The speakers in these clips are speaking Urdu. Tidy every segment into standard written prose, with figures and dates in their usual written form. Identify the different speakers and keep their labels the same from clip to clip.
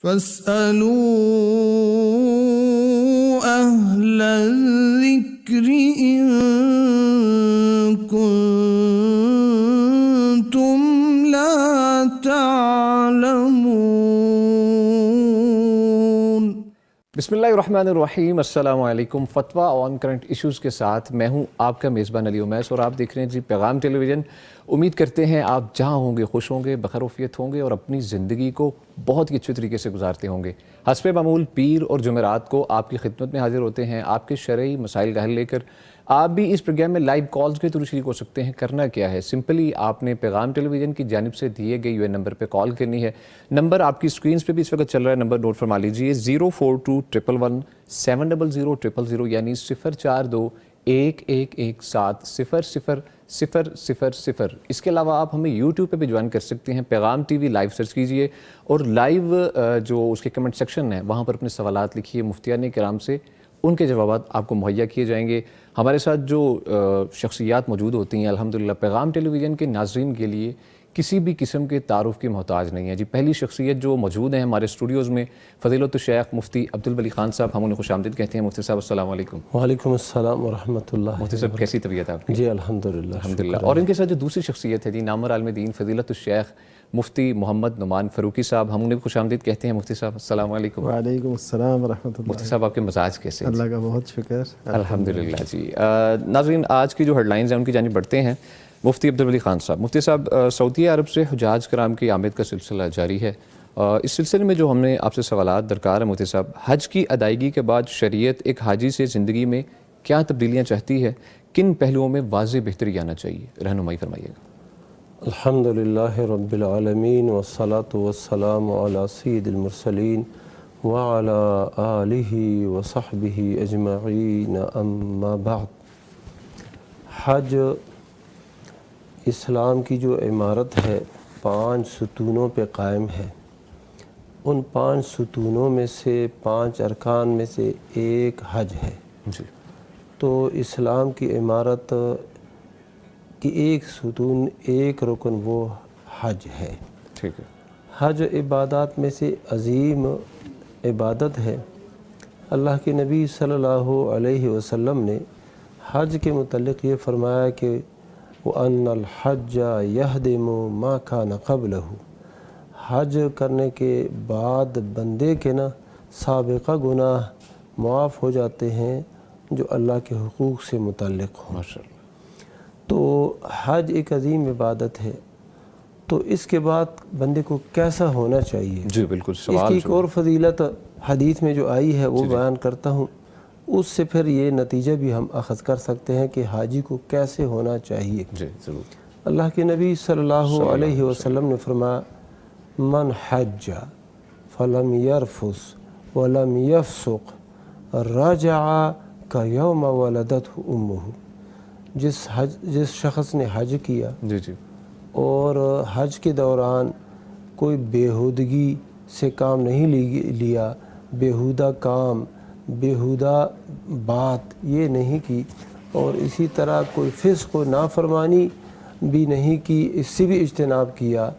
Speaker 1: فاسألوا أهل الذكر إن كنتم لا تعلمون۔
Speaker 2: بسم اللہ الرحمن الرحیم، السلام علیکم۔ فتویٰ آن کرنٹ ایشوز کے ساتھ میں ہوں آپ کا میزبان علی امیس، اور آپ دیکھ رہے ہیں جی پیغام ٹیلی ویژن۔ امید کرتے ہیں آپ جہاں ہوں گے خوش ہوں گے، بخیریت ہوں گے اور اپنی زندگی کو بہت ہی اچھے طریقے سے گزارتے ہوں گے۔ حسب معمول پیر اور جمعرات کو آپ کی خدمت میں حاضر ہوتے ہیں آپ کے شرعی مسائل کا حل لے کر۔ آپ بھی اس پروگرام میں لائیو کالز کے تھرو شریک ہو سکتے ہیں۔ کرنا کیا ہے، سمپلی آپ نے پیغام ٹیلی ویژن کی جانب سے دیے گئے UN نمبر پہ کال کرنی ہے۔ نمبر آپ کی اسکرینز پہ بھی اس وقت چل رہا ہے، نمبر نوٹ فرما لیجیے 04211170000، یعنی 04211170000۔ اس کے علاوہ آپ ہمیں یوٹیوب پہ بھی جوائن کر سکتے ہیں، پیغام TV لائیو سرچ کیجئے اور لائیو جو اس کے کمنٹ سیکشن ہے وہاں پر اپنے سوالات لکھیے، مفتیان کرام سے ان کے جوابات آپ کو مہیا کیے جائیں گے۔ ہمارے ساتھ جو شخصیات موجود ہوتی ہیں الحمدللہ پیغام ٹیلی ویژن کے ناظرین کے لیے کسی بھی قسم کے تعارف کی محتاج نہیں ہے جی۔ پہلی شخصیت جو موجود ہیں ہمارے اسٹوڈیوز میں، فضیلت الشیخ مفتی عبدالولی خان صاحب، ہم انہیں خوش آمدید کہتے ہیں۔ مفتی صاحب السلام علیکم۔
Speaker 3: وعلیکم السلام ورحمۃ اللہ۔
Speaker 2: مفتی صاحب کیسی طبیعت آپ کی؟
Speaker 3: جی الحمدللہ
Speaker 2: الحمدللہ۔ اور ان کے ساتھ جو دوسری شخصیت ہے جی، نامور عالم دین فضیلت الشیخ مفتی محمد نعمان فاروقی صاحب، ہم انہیں خوش آمدید کہتے ہیں۔ مفتی صاحب السلام علیکم۔
Speaker 4: وعلیکم السلام ورحمۃ اللہ۔
Speaker 2: مفتی صاحب آپ کے مزاج کیسے ہیں؟
Speaker 4: اللہ کا بہت شکر
Speaker 2: الحمدللہ جی۔ ناظرین آج کی جو ہیڈ لائنز ہیں ان کی جانب بڑھتے ہیں۔ مفتی عبدالولی خان صاحب، مفتی صاحب سعودی عرب سے حجاج کرام کی آمد کا سلسلہ جاری ہے۔ اس سلسلے میں جو ہم نے آپ سے سوالات درکار ہیں مفتی صاحب، حج کی ادائیگی کے بعد شریعت ایک حاجی سے زندگی میں کیا تبدیلیاں چاہتی ہے، کن پہلوؤں میں واضح بہتری آنا چاہیے، رہنمائی فرمائیے گا۔
Speaker 3: الحمدللہ رب العالمین والصلاة والسلام علی سید المرسلین وعلی آلہ وصحبہ اجمعین، اما بعد۔ حج اسلام کی جو عمارت ہے 5 ستونوں پہ قائم ہے۔ ان 5 ستونوں میں سے 5 ارکان میں سے ایک حج ہے
Speaker 2: جی۔
Speaker 3: تو اسلام کی عمارت کی ایک ستون، ایک رکن وہ حج ہے۔
Speaker 2: ٹھیک ہے۔
Speaker 3: حج عبادات میں سے عظیم عبادت ہے۔ اللہ کے نبی صلی اللہ علیہ وسلم نے حج کے متعلق یہ فرمایا کہ وَأَنَّ الْحَجَّ يَهْدِمُ مَا كَانَ قَبْلَهُ، حج کرنے کے بعد بندے کے سابقہ گناہ معاف ہو جاتے ہیں جو اللہ کے حقوق سے متعلق ہوں۔
Speaker 2: ماشاءاللہ۔
Speaker 3: تو حج ایک عظیم عبادت ہے، تو اس کے بعد بندے کو کیسا ہونا چاہیے؟
Speaker 2: جی بالکل،
Speaker 3: اس
Speaker 2: سوال
Speaker 3: کی ایک اور فضیلت حدیث میں جو آئی ہے وہ بیان کرتا ہوں، اس سے پھر یہ نتیجہ بھی ہم اخذ کر سکتے ہیں کہ حاجی کو کیسے ہونا چاہیے۔
Speaker 2: جی ضرور۔
Speaker 3: اللہ کے نبی صلی اللہ علیہ وسلم نے فرمایا من حج فلم یرفث ولم یفسق رجع کیوم ولدتہ امہ، جس شخص نے حج کیا
Speaker 2: جی جی
Speaker 3: اور حج کے دوران کوئی بیہودگی سے کام نہیں لیا، بیہودہ کام، بیہودہ بات یہ نہیں کی، اور اسی طرح کوئی فسق و نافرمانی بھی نہیں کی، اس سے بھی اجتناب کیا،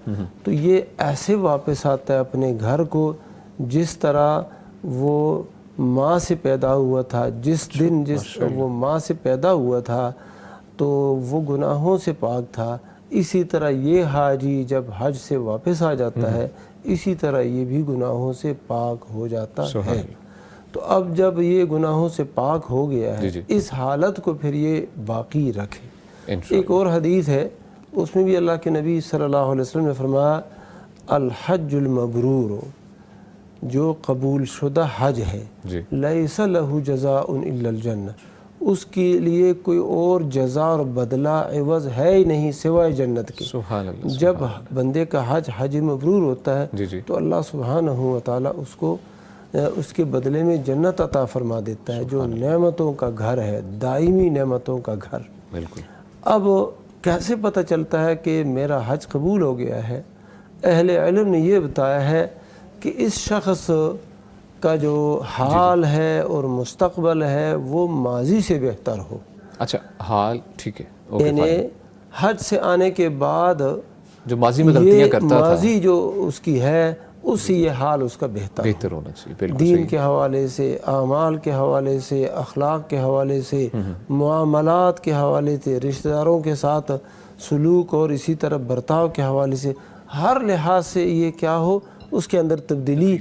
Speaker 3: تو یہ ایسے واپس آتا ہے اپنے گھر کو جس طرح وہ ماں سے پیدا ہوا تھا، جس دن وہ ماں سے پیدا ہوا تھا تو وہ گناہوں سے پاک تھا۔ اسی طرح یہ حاجی جب حج سے واپس آ جاتا ہے اسی طرح یہ بھی گناہوں سے پاک ہو جاتا ہے۔ تو اب جب یہ گناہوں سے پاک ہو گیا ہے اس حالت کو پھر یہ باقی رکھے۔ ایک اور حدیث ہے اس میں بھی اللہ کے نبی صلی اللہ علیہ وسلم نے فرمایا الحج المبرور، جو قبول شدہ حج ہے لیس لہ جزاء الا الجنہ، اس کے لیے کوئی اور جزا اور بدلہ عوض ہے ہی نہیں سوائے جنت کے۔
Speaker 2: سبحان اللہ۔
Speaker 3: جب بندے کا حج مبرور ہوتا ہے تو اللہ سبحانہ و تعالیٰ اس کو اس کے بدلے میں جنت عطا فرما دیتا ہے، جو نعمتوں کا گھر ہے، دائمی نعمتوں کا گھر۔
Speaker 2: بالکل۔
Speaker 3: اب کیسے پتہ چلتا ہے کہ میرا حج قبول ہو گیا ہے؟ اہل علم نے یہ بتایا ہے کہ اس شخص کا جو حال ہے اور مستقبل ہے وہ ماضی سے بہتر ہو۔
Speaker 2: اچھا حال ٹھیک ہے،
Speaker 3: یعنی حج سے آنے کے بعد
Speaker 2: جو ماضی میں غلطیاں کرتا تھا،
Speaker 3: ماضی جو اس کی ہے اس سے یہ حال اس کا بہتر
Speaker 2: ہونا چاہیے. بالکل
Speaker 3: دین کے حوالے سے، اعمال کے حوالے سے، اخلاق کے حوالے سے، معاملات کے حوالے سے، رشتہ داروں کے ساتھ سلوک اور اسی طرح برتاؤ کے حوالے سے، ہر لحاظ سے یہ کیا ہو، اس کے اندر تبدیلی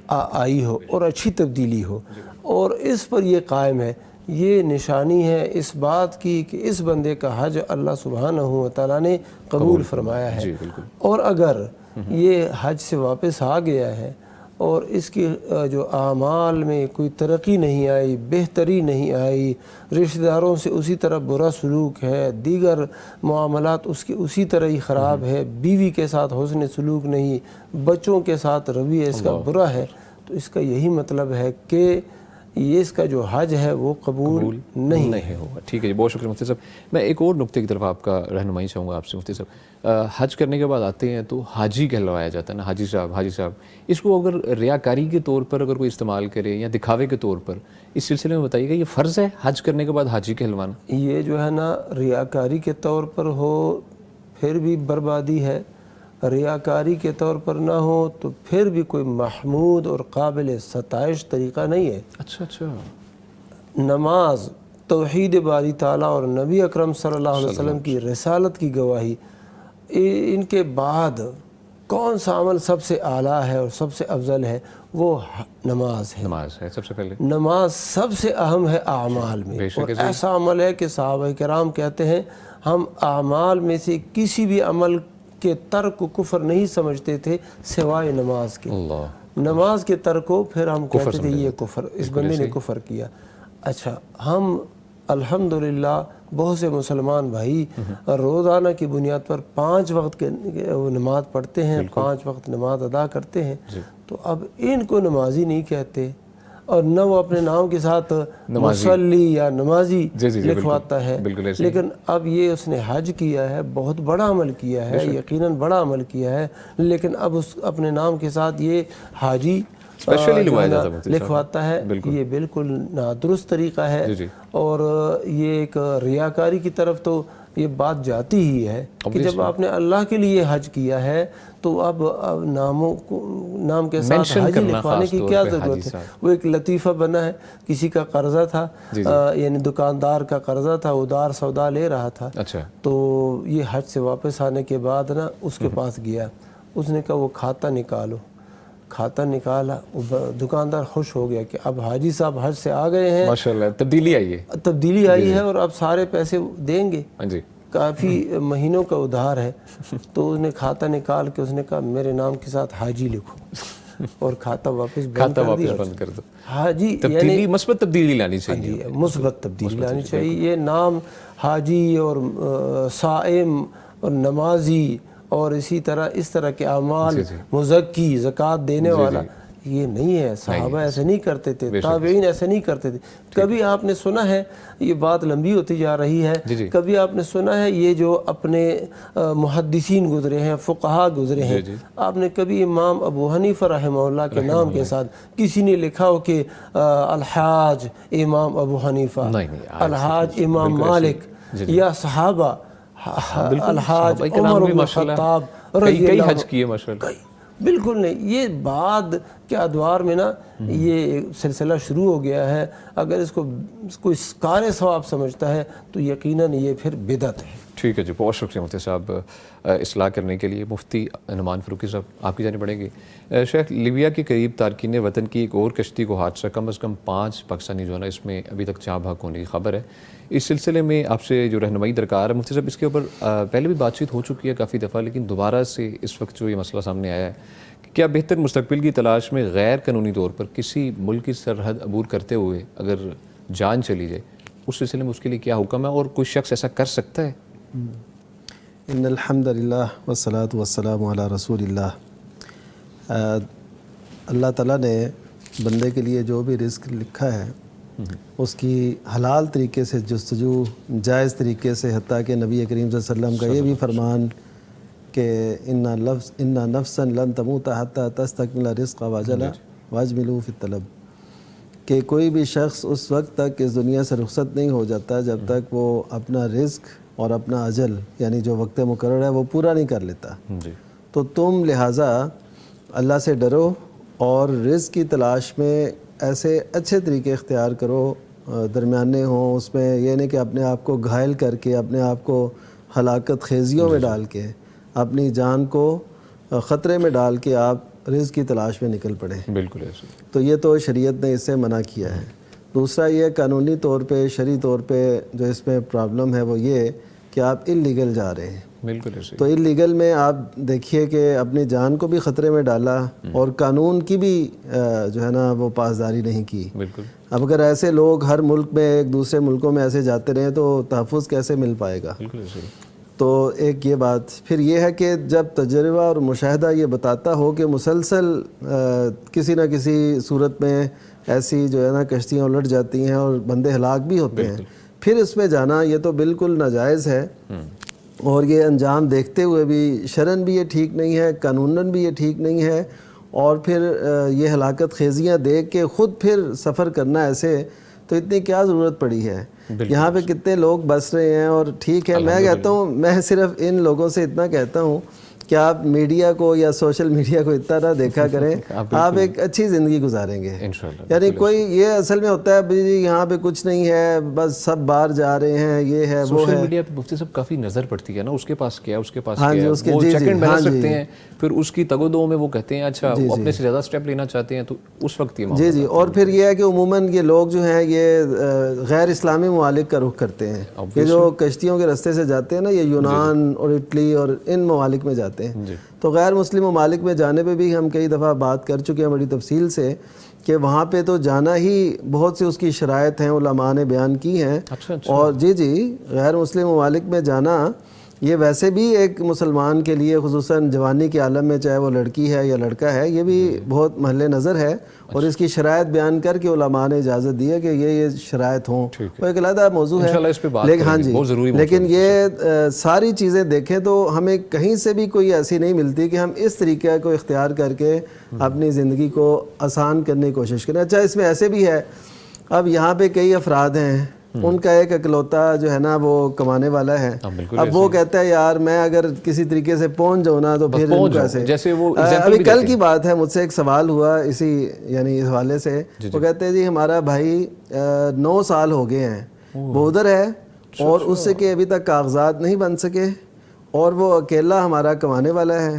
Speaker 3: آئی ہو اور اچھی تبدیلی ہو. اور اس پر یہ قائم ہے. یہ نشانی ہے اس بات کی کہ اس بندے کا حج اللہ سبحانہ و تعالیٰ نے قبول فرمایا ہے. اور اگر یہ حج سے واپس آ گیا ہے اور اس کی جو اعمال میں کوئی ترقی نہیں آئی، بہتری نہیں آئی، رشتہ داروں سے اسی طرح برا سلوک ہے، دیگر معاملات اس کی اسی طرح ہی خراب ہے، بیوی کے ساتھ حسن سلوک نہیں، بچوں کے ساتھ رویہ اس کا برا ہے، تو اس کا یہی مطلب ہے کہ یہ اس کا جو حج ہے وہ قبول نہیں
Speaker 2: ہوگا. ٹھیک ہے جی، بہت شکریہ مفتی صاحب. میں ایک اور نقطے کی طرف آپ کا رہنمائی چاہوں گا آپ سے مفتی صاحب. حج کرنے کے بعد آتے ہیں تو حاجی کہلوایا جاتا ہے نا، حاجی صاحب. اس کو اگر ریاکاری کے طور پر اگر کوئی استعمال کرے یا دکھاوے کے طور پر، اس سلسلے میں بتائیے گا یہ فرض ہے حج کرنے کے بعد حاجی کہلوانا؟
Speaker 3: یہ جو ہے نا ریاکاری کے طور پر ہو پھر بھی بربادی ہے، ریاکاری کے طور پر نہ ہو تو پھر بھی کوئی محمود اور قابل ستائش طریقہ نہیں ہے.
Speaker 2: اچھا.
Speaker 3: نماز، توحید باری تعالیٰ اور نبی اکرم صلی اللہ علیہ وسلم کی رسالت کی گواہی، ان کے بعد کون سا عمل سب سے اعلیٰ ہے اور سب سے افضل ہے؟ وہ نماز ہے.
Speaker 2: نماز ہے سب سے پہلے.
Speaker 3: نماز سب سے اہم ہے اعمال میں، اور ایسا عمل ہے کہ صحابہ کرام کہتے ہیں ہم اعمال میں سے کسی بھی عمل کے ترک کو کفر نہیں سمجھتے تھے سوائے نماز کے. نماز کے ترک کو پھر ہم کہتے تھے یہ کفر، اس بندے نے کفر کیا. اچھا، ہم الحمدللہ بہت سے مسلمان بھائی روزانہ کی بنیاد پر 5 وقت کے نماز پڑھتے ہیں، 5 وقت نماز ادا کرتے ہیں. تو اب ان کو نمازی نہیں کہتے، اور نہ وہ اپنے نام کے ساتھ مصلی یا نمازی لکھواتا ہے. لیکن اب یہ اس نے حج کیا ہے، بہت بڑا عمل کیا ہے، یقیناً بڑا عمل کیا ہے، لیکن اب اس اپنے نام کے ساتھ یہ حاجی لکھواتا ہے. یہ بالکل نادرست طریقہ ہے، اور یہ ایک ریاکاری کی طرف تو یہ بات جاتی ہی ہے کہ جب آپ نے اللہ کے لیے حج کیا ہے تو اب نام کے ساتھ حج لکھوانے کی کیا ضرورت ہے؟ وہ ایک لطیفہ بنا ہے، کسی کا قرضہ تھا، یعنی دکاندار کا قرضہ تھا، ادار سودا لے رہا تھا. تو یہ حج سے واپس آنے کے بعد نا اس کے پاس گیا، اس نے کہا وہ کھاتا نکالو. کھاتا نکالا، دکاندار خوش ہو گیا کہ اب حاجی صاحب حج سے آ گئے ہیں،
Speaker 2: ماشاءاللہ تبدیلی آئی ہے
Speaker 3: اور اب سارے پیسے دیں گے. کافی مہینوں کا ادھار ہے. تو اس نے کھاتا نکال کے اس نے کہا میرے نام کے ساتھ حاجی لکھو، اور کھاتا واپس بند کر دو. حاجی یعنی
Speaker 2: مثبت تبدیلی لانی چاہیے.
Speaker 3: مثبت تبدیلی لانی چاہیے. یہ نام حاجی اور صائم اور نمازی اور اسی طرح اس طرح کے اعمال، مزکی، زکوٰۃ دینے والا، یہ نہیں ہے. صحابہ ایسے نہیں کرتے تھے، تابعین ایسے نہیں کرتے تھے. کبھی آپ نے سنا ہے، یہ بات لمبی ہوتی جا رہی ہے، کبھی آپ نے سنا ہے یہ جو اپنے محدثین گزرے ہیں، فقہا گزرے ہیں، آپ نے کبھی امام ابو حنیفہ رحمہ اللہ کے نام کے ساتھ کسی نے لکھا ہو کہ الحاج امام ابو حنیفہ، الحاج امام مالک، یا صحابہ الحاج عمر بن الخطاب رضی اللہ عنہ؟ بالکل نہیں. یہ بعد کے ادوار میں نا یہ سلسلہ شروع ہو گیا ہے. اگر اس کو کوئی کار ثواب سمجھتا ہے تو یقیناً یہ پھر بدعت ہے.
Speaker 2: ٹھیک ہے جی، بہت شکریہ مفتی صاحب اصلاح کرنے کے لیے. مفتی نعمان فاروقی صاحب آپ کی جانب پڑیں گے. شیخ، لیبیا کے قریب تارکین وطن کی ایک اور کشتی کو حادثہ، کم از کم 5 پاکستانی جو ہے نا اس میں ابھی تک جاں بحق ہونے کی خبر ہے. اس سلسلے میں آپ سے جو رہنمائی درکار ہے مفتی صاحب، اس کے اوپر پہلے بھی بات چیت ہو چکی ہے کافی دفعہ، لیکن دوبارہ سے اس وقت جو یہ مسئلہ سامنے آیا ہے کہ کیا بہتر مستقبل کی تلاش میں غیر قانونی طور پر کسی ملک کی سرحد عبور کرتے ہوئے اگر جان چلی جائے، اس سلسلے میں اس کے لیے کیا حکم ہے اور کوئی شخص ایسا کر سکتا ہے؟
Speaker 4: ان الحمد للہ والصلاۃ والسلام علی رسول اللہ. اللہ تعالیٰ نے بندے کے لیے جو بھی رزق لکھا ہے اس کی حلال طریقے سے جستجو، جائز طریقے سے، حتیٰ کہ نبی کریم صلی اللہ علیہ وسلم کا یہ بھی فرمان کہ ان نفسا لن تموت حتی تستکمل رزق واجملوا فی الطلب، کہ کوئی بھی شخص اس وقت تک اس دنیا سے رخصت نہیں ہو جاتا جب تک وہ اپنا رزق اور اپنا اجل، یعنی جو وقت مقرر ہے، وہ پورا نہیں کر لیتا. تو تم لہٰذا اللہ سے ڈرو اور رزق کی تلاش میں ایسے اچھے طریقے اختیار کرو، درمیانے ہوں، اس میں یہ نہیں کہ اپنے آپ کو گھائل کر کے، اپنے آپ کو ہلاکت خیزیوں میں ڈال کے، اپنی جان کو خطرے میں ڈال کے آپ رزق کی تلاش میں نکل پڑیں۔
Speaker 2: بالکل ایسے
Speaker 4: تو یہ تو شریعت نے اس سے منع کیا ہے۔ دوسرا یہ قانونی طور پہ، شرعی طور پہ جو اس میں پرابلم ہے وہ یہ کہ آپ اللیگل جا رہے ہیں۔
Speaker 2: بالکل ایسے
Speaker 4: تو اللیگل میں آپ دیکھیے کہ اپنی جان کو بھی خطرے میں ڈالا اور قانون کی بھی جو ہے نا وہ پاسداری نہیں کی۔
Speaker 2: بالکل
Speaker 4: اب اگر ایسے لوگ ہر ملک میں ایک دوسرے ملکوں میں ایسے جاتے رہیں تو تحفظ کیسے مل پائے گا؟
Speaker 2: بالکل ایسے
Speaker 4: تو ایک یہ بات، پھر یہ ہے کہ جب تجربہ اور مشاہدہ یہ بتاتا ہو کہ مسلسل کسی نہ کسی صورت میں ایسی جو ہے نا کشتیاں الٹ جاتی ہیں اور بندے ہلاک بھی ہوتے ہیں، پھر اس میں جانا یہ تو بالکل ناجائز ہے، اور یہ انجام دیکھتے ہوئے بھی شرعاً بھی یہ ٹھیک نہیں ہے، قانوناً بھی یہ ٹھیک نہیں ہے، اور پھر یہ ہلاکت خیزیاں دیکھ کے خود پھر سفر کرنا ایسے، تو اتنی کیا ضرورت پڑی ہے؟ یہاں پہ کتنے لوگ بس رہے ہیں، اور ٹھیک ہے میں کہتا ہوں، میں صرف ان لوگوں سے اتنا کہتا ہوں کہ آپ میڈیا کو یا سوشل میڈیا کو اتنا نہ دیکھا کریں، آپ ایک اچھی زندگی گزاریں گے
Speaker 2: انشاءاللہ۔
Speaker 4: یعنی کوئی یہ اصل میں ہوتا ہے جی یہاں پہ کچھ نہیں ہے، بس سب باہر جا رہے ہیں، یہ ہے وہ
Speaker 2: سوشل
Speaker 4: ہے۔
Speaker 2: میڈیا پہ مفتی صاحب کافی نظر پڑتی ہے نا، اس کے پاس کیا ہے، اس کے پاس
Speaker 4: ہاں
Speaker 2: کیا
Speaker 4: جی،
Speaker 2: ہے،
Speaker 4: اس کے
Speaker 2: وہ
Speaker 4: جی
Speaker 2: چیک
Speaker 4: جی
Speaker 2: اینڈ
Speaker 4: ہاں
Speaker 2: بیلنس
Speaker 4: جی
Speaker 2: رکھتے ہیں، پھر اس کی تگ و دو میں وہ کہتے ہیں اچھا
Speaker 4: جی
Speaker 2: اپنے سے زیادہ سٹیپ لینا چاہتے ہیں، تو اس وقت یہ معاملہ
Speaker 4: جی جی، اور پھر یہ ہے کہ عموماً یہ لوگ جو ہیں یہ غیر اسلامی ممالک کا رخ کرتے ہیں، یہ جو کشتیوں کے رستے سے جاتے ہیں نا، یہ یونان اور اٹلی اور ان ممالک میں جاتے ہیں۔ تو غیر مسلم ممالک میں جانے پہ بھی ہم کئی دفعہ بات کر چکے ہیں بڑی تفصیل سے کہ وہاں پہ تو جانا ہی بہت سی اس کی شرائط ہیں، علماء نے بیان کی ہیں، اور جی جی غیر مسلم ممالک میں جانا یہ ویسے بھی ایک مسلمان کے لیے خصوصاً جوانی کے عالم میں، چاہے وہ لڑکی ہے یا لڑکا ہے، یہ بھی بہت محل نظر ہے، اور اس کی شرائط بیان کر کے علماء نے اجازت دی ہے کہ یہ شرائط ہوں، وہ ایک علیحدہ موضوع ہے، لیکن ہاں جی، لیکن یہ ساری چیزیں دیکھیں تو ہمیں کہیں سے بھی کوئی ایسی نہیں ملتی کہ ہم اس طریقے کو اختیار کر کے اپنی زندگی کو آسان کرنے کی کوشش کریں۔ اچھا اس میں ایسے بھی ہے، اب یہاں پہ کئی افراد ہیں، ان کا ایک اکلوتا جو ہے نا وہ کمانے والا ہے، اب وہ کہتا ہے یار میں اگر کسی طریقے سے پہنچ جاؤں نا تو پھر
Speaker 2: جیسے وہ
Speaker 4: ابھی کل کی بات ہے، مجھ سے ایک سوال ہوا اسی یعنی اس حوالے سے، وہ کہتے ہیں جی ہمارا بھائی 9 سال ہو گئے ہیں وہ ادھر ہے، اور اس سے کہ ابھی تک کاغذات نہیں بن سکے، اور وہ اکیلا ہمارا کمانے والا ہے،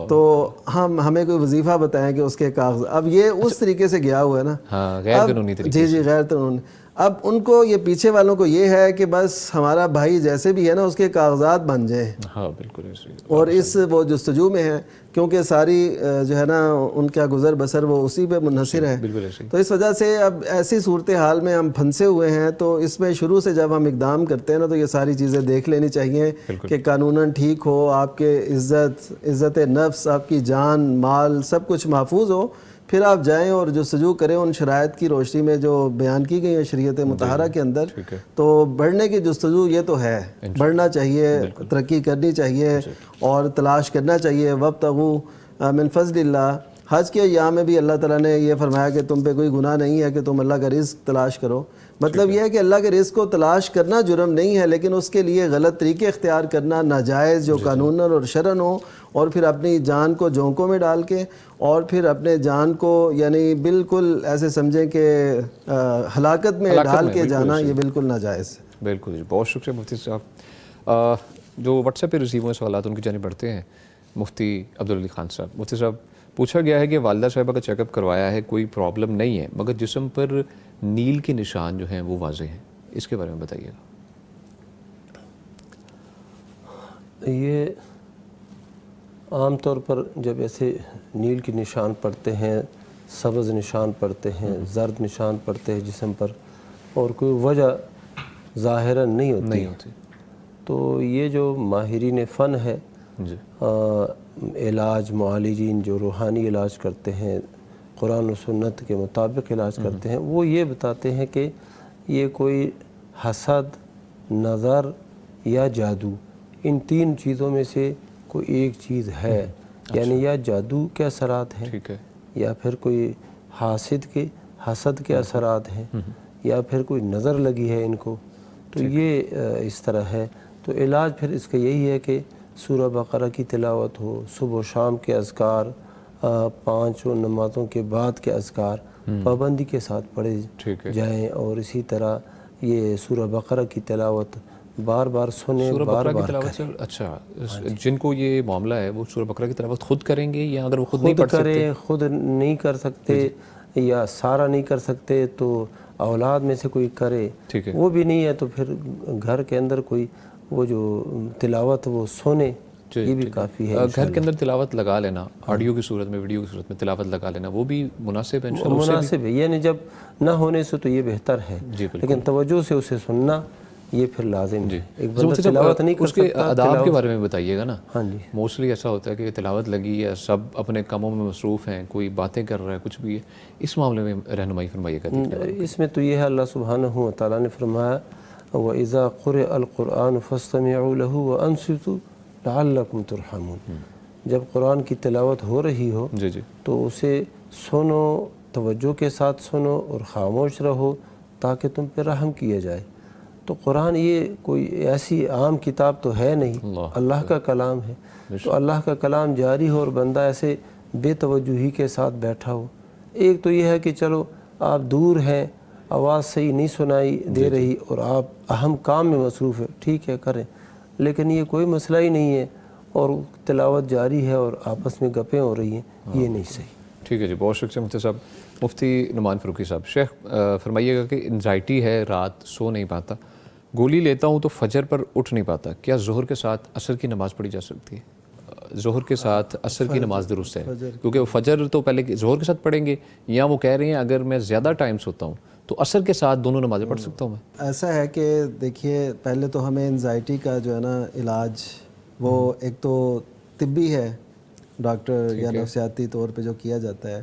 Speaker 4: تو ہمیں کوئی وظیفہ بتائیں کہ اس کے کاغذ، اب یہ اس طریقے سے گیا ہوا ہے نا،
Speaker 2: غیر قانونی طریقے
Speaker 4: جی جی غیر قانونی۔ اب ان کو یہ پیچھے والوں کو یہ ہے کہ بس ہمارا بھائی جیسے بھی ہے نا اس کے کاغذات بن جائیں،
Speaker 2: ہاں بالکل ایسے،
Speaker 4: اور اس وہ جستجو میں ہے، کیونکہ ساری جو ہے نا ان کا گزر بسر وہ اسی پہ منحصر ہے،
Speaker 2: بالکل ایسے،
Speaker 4: تو اس وجہ سے اب ایسی صورتحال میں ہم پھنسے ہوئے ہیں، تو اس میں شروع سے جب ہم اقدام کرتے ہیں نا تو یہ ساری چیزیں دیکھ لینی چاہیے کہ قانوناً ٹھیک ہو، آپ کے عزت نفس، آپ کی جان مال سب کچھ محفوظ ہو، پھر آپ جائیں اور جستجو کریں ان شرائط کی روشنی میں جو بیان کی گئی ہیں شریعت مطہرہ کے اندر، تو بڑھنے کی جستجو یہ تو ہے، بڑھنا چاہیے، ترقی کرنی چاہیے اور تلاش کرنا چاہیے، وابتغوا من فضل اللہ۔ حج کے ایام میں بھی اللہ تعالیٰ نے یہ فرمایا کہ تم پہ کوئی گناہ نہیں ہے کہ تم اللہ کا رزق تلاش کرو، مطلب یہ ہے کہ اللہ کے رزق کو تلاش کرنا جرم نہیں ہے، لیکن اس کے لیے غلط طریقے اختیار کرنا ناجائز جو قانوناً اور شرعاً ہو، اور پھر اپنی جان کو جھونکوں میں ڈال کے، اور پھر اپنے جان کو یعنی بالکل ایسے سمجھیں کہ ہلاکت میں ڈال کے جانا، یہ بالکل ناجائز ہے۔
Speaker 2: بالکل جی، بہت شکریہ مفتی صاحب۔ جو واٹس ایپ پہ ریسیو ہوئے سوالات ان کی جانب بڑھتے ہیں، مفتی عبدالعلی خان صاحب۔ مفتی صاحب پوچھا گیا ہے کہ والدہ صاحبہ کا چیک اپ کروایا ہے، کوئی پرابلم نہیں ہے، مگر جسم پر نیل کے نشان جو ہیں وہ واضح ہیں، اس کے بارے میں بتائیے گا۔
Speaker 3: یہ عام طور پر جب ایسے نیل کے نشان پڑتے ہیں، سبز نشان پڑتے ہیں، زرد نشان پڑتے ہیں جسم پر، اور کوئی وجہ ظاہراً نہیں ہوتی، تو یہ جو ماہرین فن ہے، علاج معالجین جو روحانی علاج کرتے ہیں، قرآن و سنت کے مطابق علاج کرتے ہیں، وہ یہ بتاتے ہیں کہ یہ کوئی حسد، نظر یا جادو، ان 3 چیزوں میں سے کوئی ایک چیز ہے، یعنی یا جادو کے اثرات ہیں، یا پھر کوئی حسد کے اثرات ہیں، یا پھر کوئی نظر لگی ہے ان کو، تو یہ اس طرح ہے۔ تو علاج پھر اس کا یہی ہے کہ سورہ بقرہ کی تلاوت ہو، صبح و شام کے اذکار، 5 نمازوں کے بعد کے اذکار پابندی کے ساتھ پڑھے جائیں، اور اسی طرح یہ سورہ بقرہ کی تلاوت بار بار سنیں،
Speaker 2: سورہ
Speaker 3: بار
Speaker 2: بقرہ کی
Speaker 3: بار
Speaker 2: تلاوت
Speaker 3: کریں۔
Speaker 2: اچھا، جن کو یہ معاملہ ہے وہ سورہ بقرہ کی تلاوت خود کریں گے، یا اگر وہ خود نہیں
Speaker 3: خود
Speaker 2: پڑھ سکتے؟
Speaker 3: کریں، خود نہیں کر سکتے یا سارا نہیں کر سکتے تو اولاد میں سے کوئی کرے،
Speaker 2: ٹھیک ہے،
Speaker 3: وہ بھی نہیں ہے تو پھر گھر کے اندر کوئی وہ جو تلاوت وہ سنے، یہ بھی کافی ہے۔
Speaker 2: گھر کے اندر تلاوت لگا لینا، آڈیو کی صورت میں، ویڈیو کی صورت میں تلاوت لگا لینا، وہ بھی مناسب ہے انشاءاللہ؟
Speaker 3: مناسب ہے، یعنی جب نہ ہونے سے تو یہ بہتر ہے، لیکن توجہ سے اسے سننا یہ پھر لازم ہے۔ ایک بندہ تلاوت نہیں کر
Speaker 2: اس کے
Speaker 3: سکتا،
Speaker 2: آداب کے بارے میں بتائیے گا نا۔
Speaker 3: ہاں جی،
Speaker 2: موسٹلی ایسا ہوتا ہے کہ تلاوت لگی ہے، سب اپنے کاموں میں مصروف ہیں، کوئی باتیں کر رہا ہے، کچھ بھی ہے، اس معاملے میں رہنمائی فرمائیے گا۔
Speaker 3: اس میں تو یہ ہے، اللہ سبحانہ و تعالیٰ نے فرمایا وَإِذَا قُرِئَ الْقُرْآنُ فَاسْتَمِعُوا لَهُ وَأَنصِتُوا لَعَلَّكُمْ تُرْحَمُونَ۔ جب قرآن کی تلاوت ہو رہی ہو تو اسے سنو، توجہ کے ساتھ سنو اور خاموش رہو تاکہ تم پہ رحم کیا جائے۔ تو قرآن یہ کوئی ایسی عام کتاب تو ہے نہیں، اللہ کا کلام ہے، تو اللہ کا کلام جاری ہو اور بندہ ایسے بے توجہی کے ساتھ بیٹھا ہو۔ ایک تو یہ ہے کہ چلو آپ دور ہیں، آواز صحیح نہیں سنائی دے رہی اور آپ اہم کام میں مصروف ہے، ٹھیک ہے کریں، لیکن یہ کوئی مسئلہ ہی نہیں ہے اور تلاوت جاری ہے اور آپس میں گپیں ہو رہی ہیں، یہ نہیں صحیح۔
Speaker 2: ٹھیک ہے جی، بہت شکریہ مفتی صاحب۔ مفتی نعمان فاروقی صاحب، شیخ فرمائیے گا کہ انزائٹی ہے، رات سو نہیں پاتا، گولی لیتا ہوں تو فجر پر اٹھ نہیں پاتا، کیا ظہر کے ساتھ عصر کی نماز پڑھی جا سکتی ہے؟ ظہر کے ساتھ عصر کی نماز درست ہے، کیونکہ وہ فجر تو پہلے ظہر کے ساتھ پڑھیں گے، یا وہ کہہ رہے ہیں اگر میں زیادہ ٹائم سوتا ہوں تو عصر کے ساتھ دونوں نمازیں پڑھ سکتا ہوں میں؟
Speaker 4: ایسا ہے کہ دیکھیے، پہلے تو ہمیں انزائٹی کا جو ہے نا علاج، وہ ایک تو طبی ہے، ڈاکٹر یا نفسیاتی طور پہ جو کیا جاتا ہے،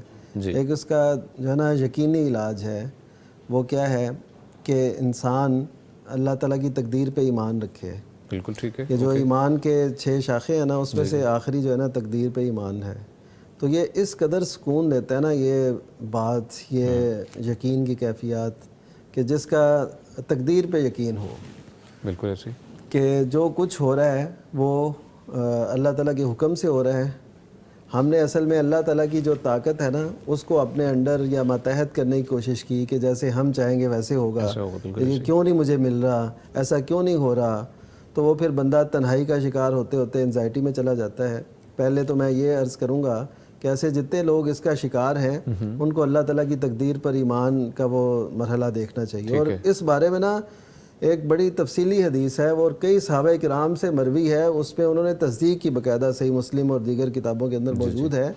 Speaker 4: ایک اس کا جو ہے نا یقینی علاج ہے، وہ کیا ہے کہ انسان اللہ تعالیٰ کی تقدیر پہ ایمان رکھے۔
Speaker 2: بالکل ٹھیک ہے،
Speaker 4: کہ جو ایمان کے 6 شاخیں ہیں نا، اس میں سے آخری جو ہے نا تقدیر پہ ایمان ہے، تو یہ اس قدر سکون دیتا ہے نا یہ بات، یہ یقین کی کیفیت کہ جس کا تقدیر پہ یقین ہو،
Speaker 2: بالکل ایسے
Speaker 4: کہ جو کچھ ہو رہا ہے وہ اللہ تعالیٰ کے حکم سے ہو رہا ہے۔ ہم نے اصل میں اللہ تعالیٰ کی جو طاقت ہے نا، اس کو اپنے انڈر یا ماتحت کرنے کی کوشش کی کہ جیسے ہم چاہیں گے ویسے ہوگا، یہ کیوں نہیں مجھے مل رہا، ایسا کیوں نہیں ہو رہا، تو وہ پھر بندہ تنہائی کا شکار ہوتے ہوتے انزائٹی میں چلا جاتا ہے۔ پہلے تو میں یہ عرض کروں گا کہ ایسے جتنے لوگ اس کا شکار ہیں ان کو اللہ تعالیٰ کی تقدیر پر ایمان کا وہ مرحلہ دیکھنا چاہیے، اور اس بارے میں نا ایک بڑی تفصیلی حدیث ہے، اور کئی صحابہ کرام سے مروی ہے، اس پہ انہوں نے تصدیق کی باقاعدہ، صحیح مسلم اور دیگر کتابوں کے اندر موجود ہے۔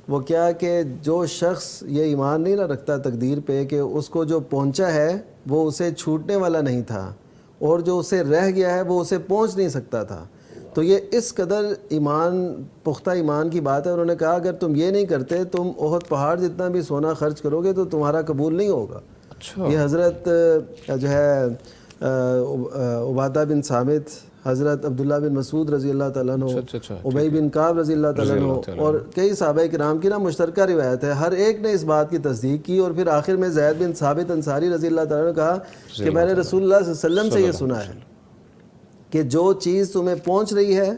Speaker 4: وہ کیا کہ جو شخص یہ ایمان نہیں نہ رکھتا تقدیر پہ کہ اس کو جو پہنچا ہے وہ اسے چھوٹنے والا نہیں تھا، اور جو اسے رہ گیا ہے وہ اسے پہنچ نہیں سکتا تھا، تو یہ اس قدر ایمان، پختہ ایمان کی بات ہے۔ انہوں نے کہا اگر تم یہ نہیں کرتے، تم احد پہاڑ جتنا بھی سونا خرچ کرو گے تو تمہارا قبول نہیں ہوگا۔ یہ حضرت جو ہے عبادہ بن صامت، حضرت عبداللہ بن مسعود رضی اللہ تعالیٰ عنہ، ابی بن کعب رضی اللہ تعالیٰ عنہ، اور کئی صحابہ کرام کی نا مشترکہ روایت ہے، ہر ایک نے اس بات کی تصدیق کی، اور پھر آخر میں زید بن ثابت انصاری رضی اللہ تعالیٰ عنہ نے کہا کہ میں نے رسول اللہ صلی اللہ علیہ وسلم سے یہ سنا ہے کہ جو چیز تمہیں پہنچ رہی ہے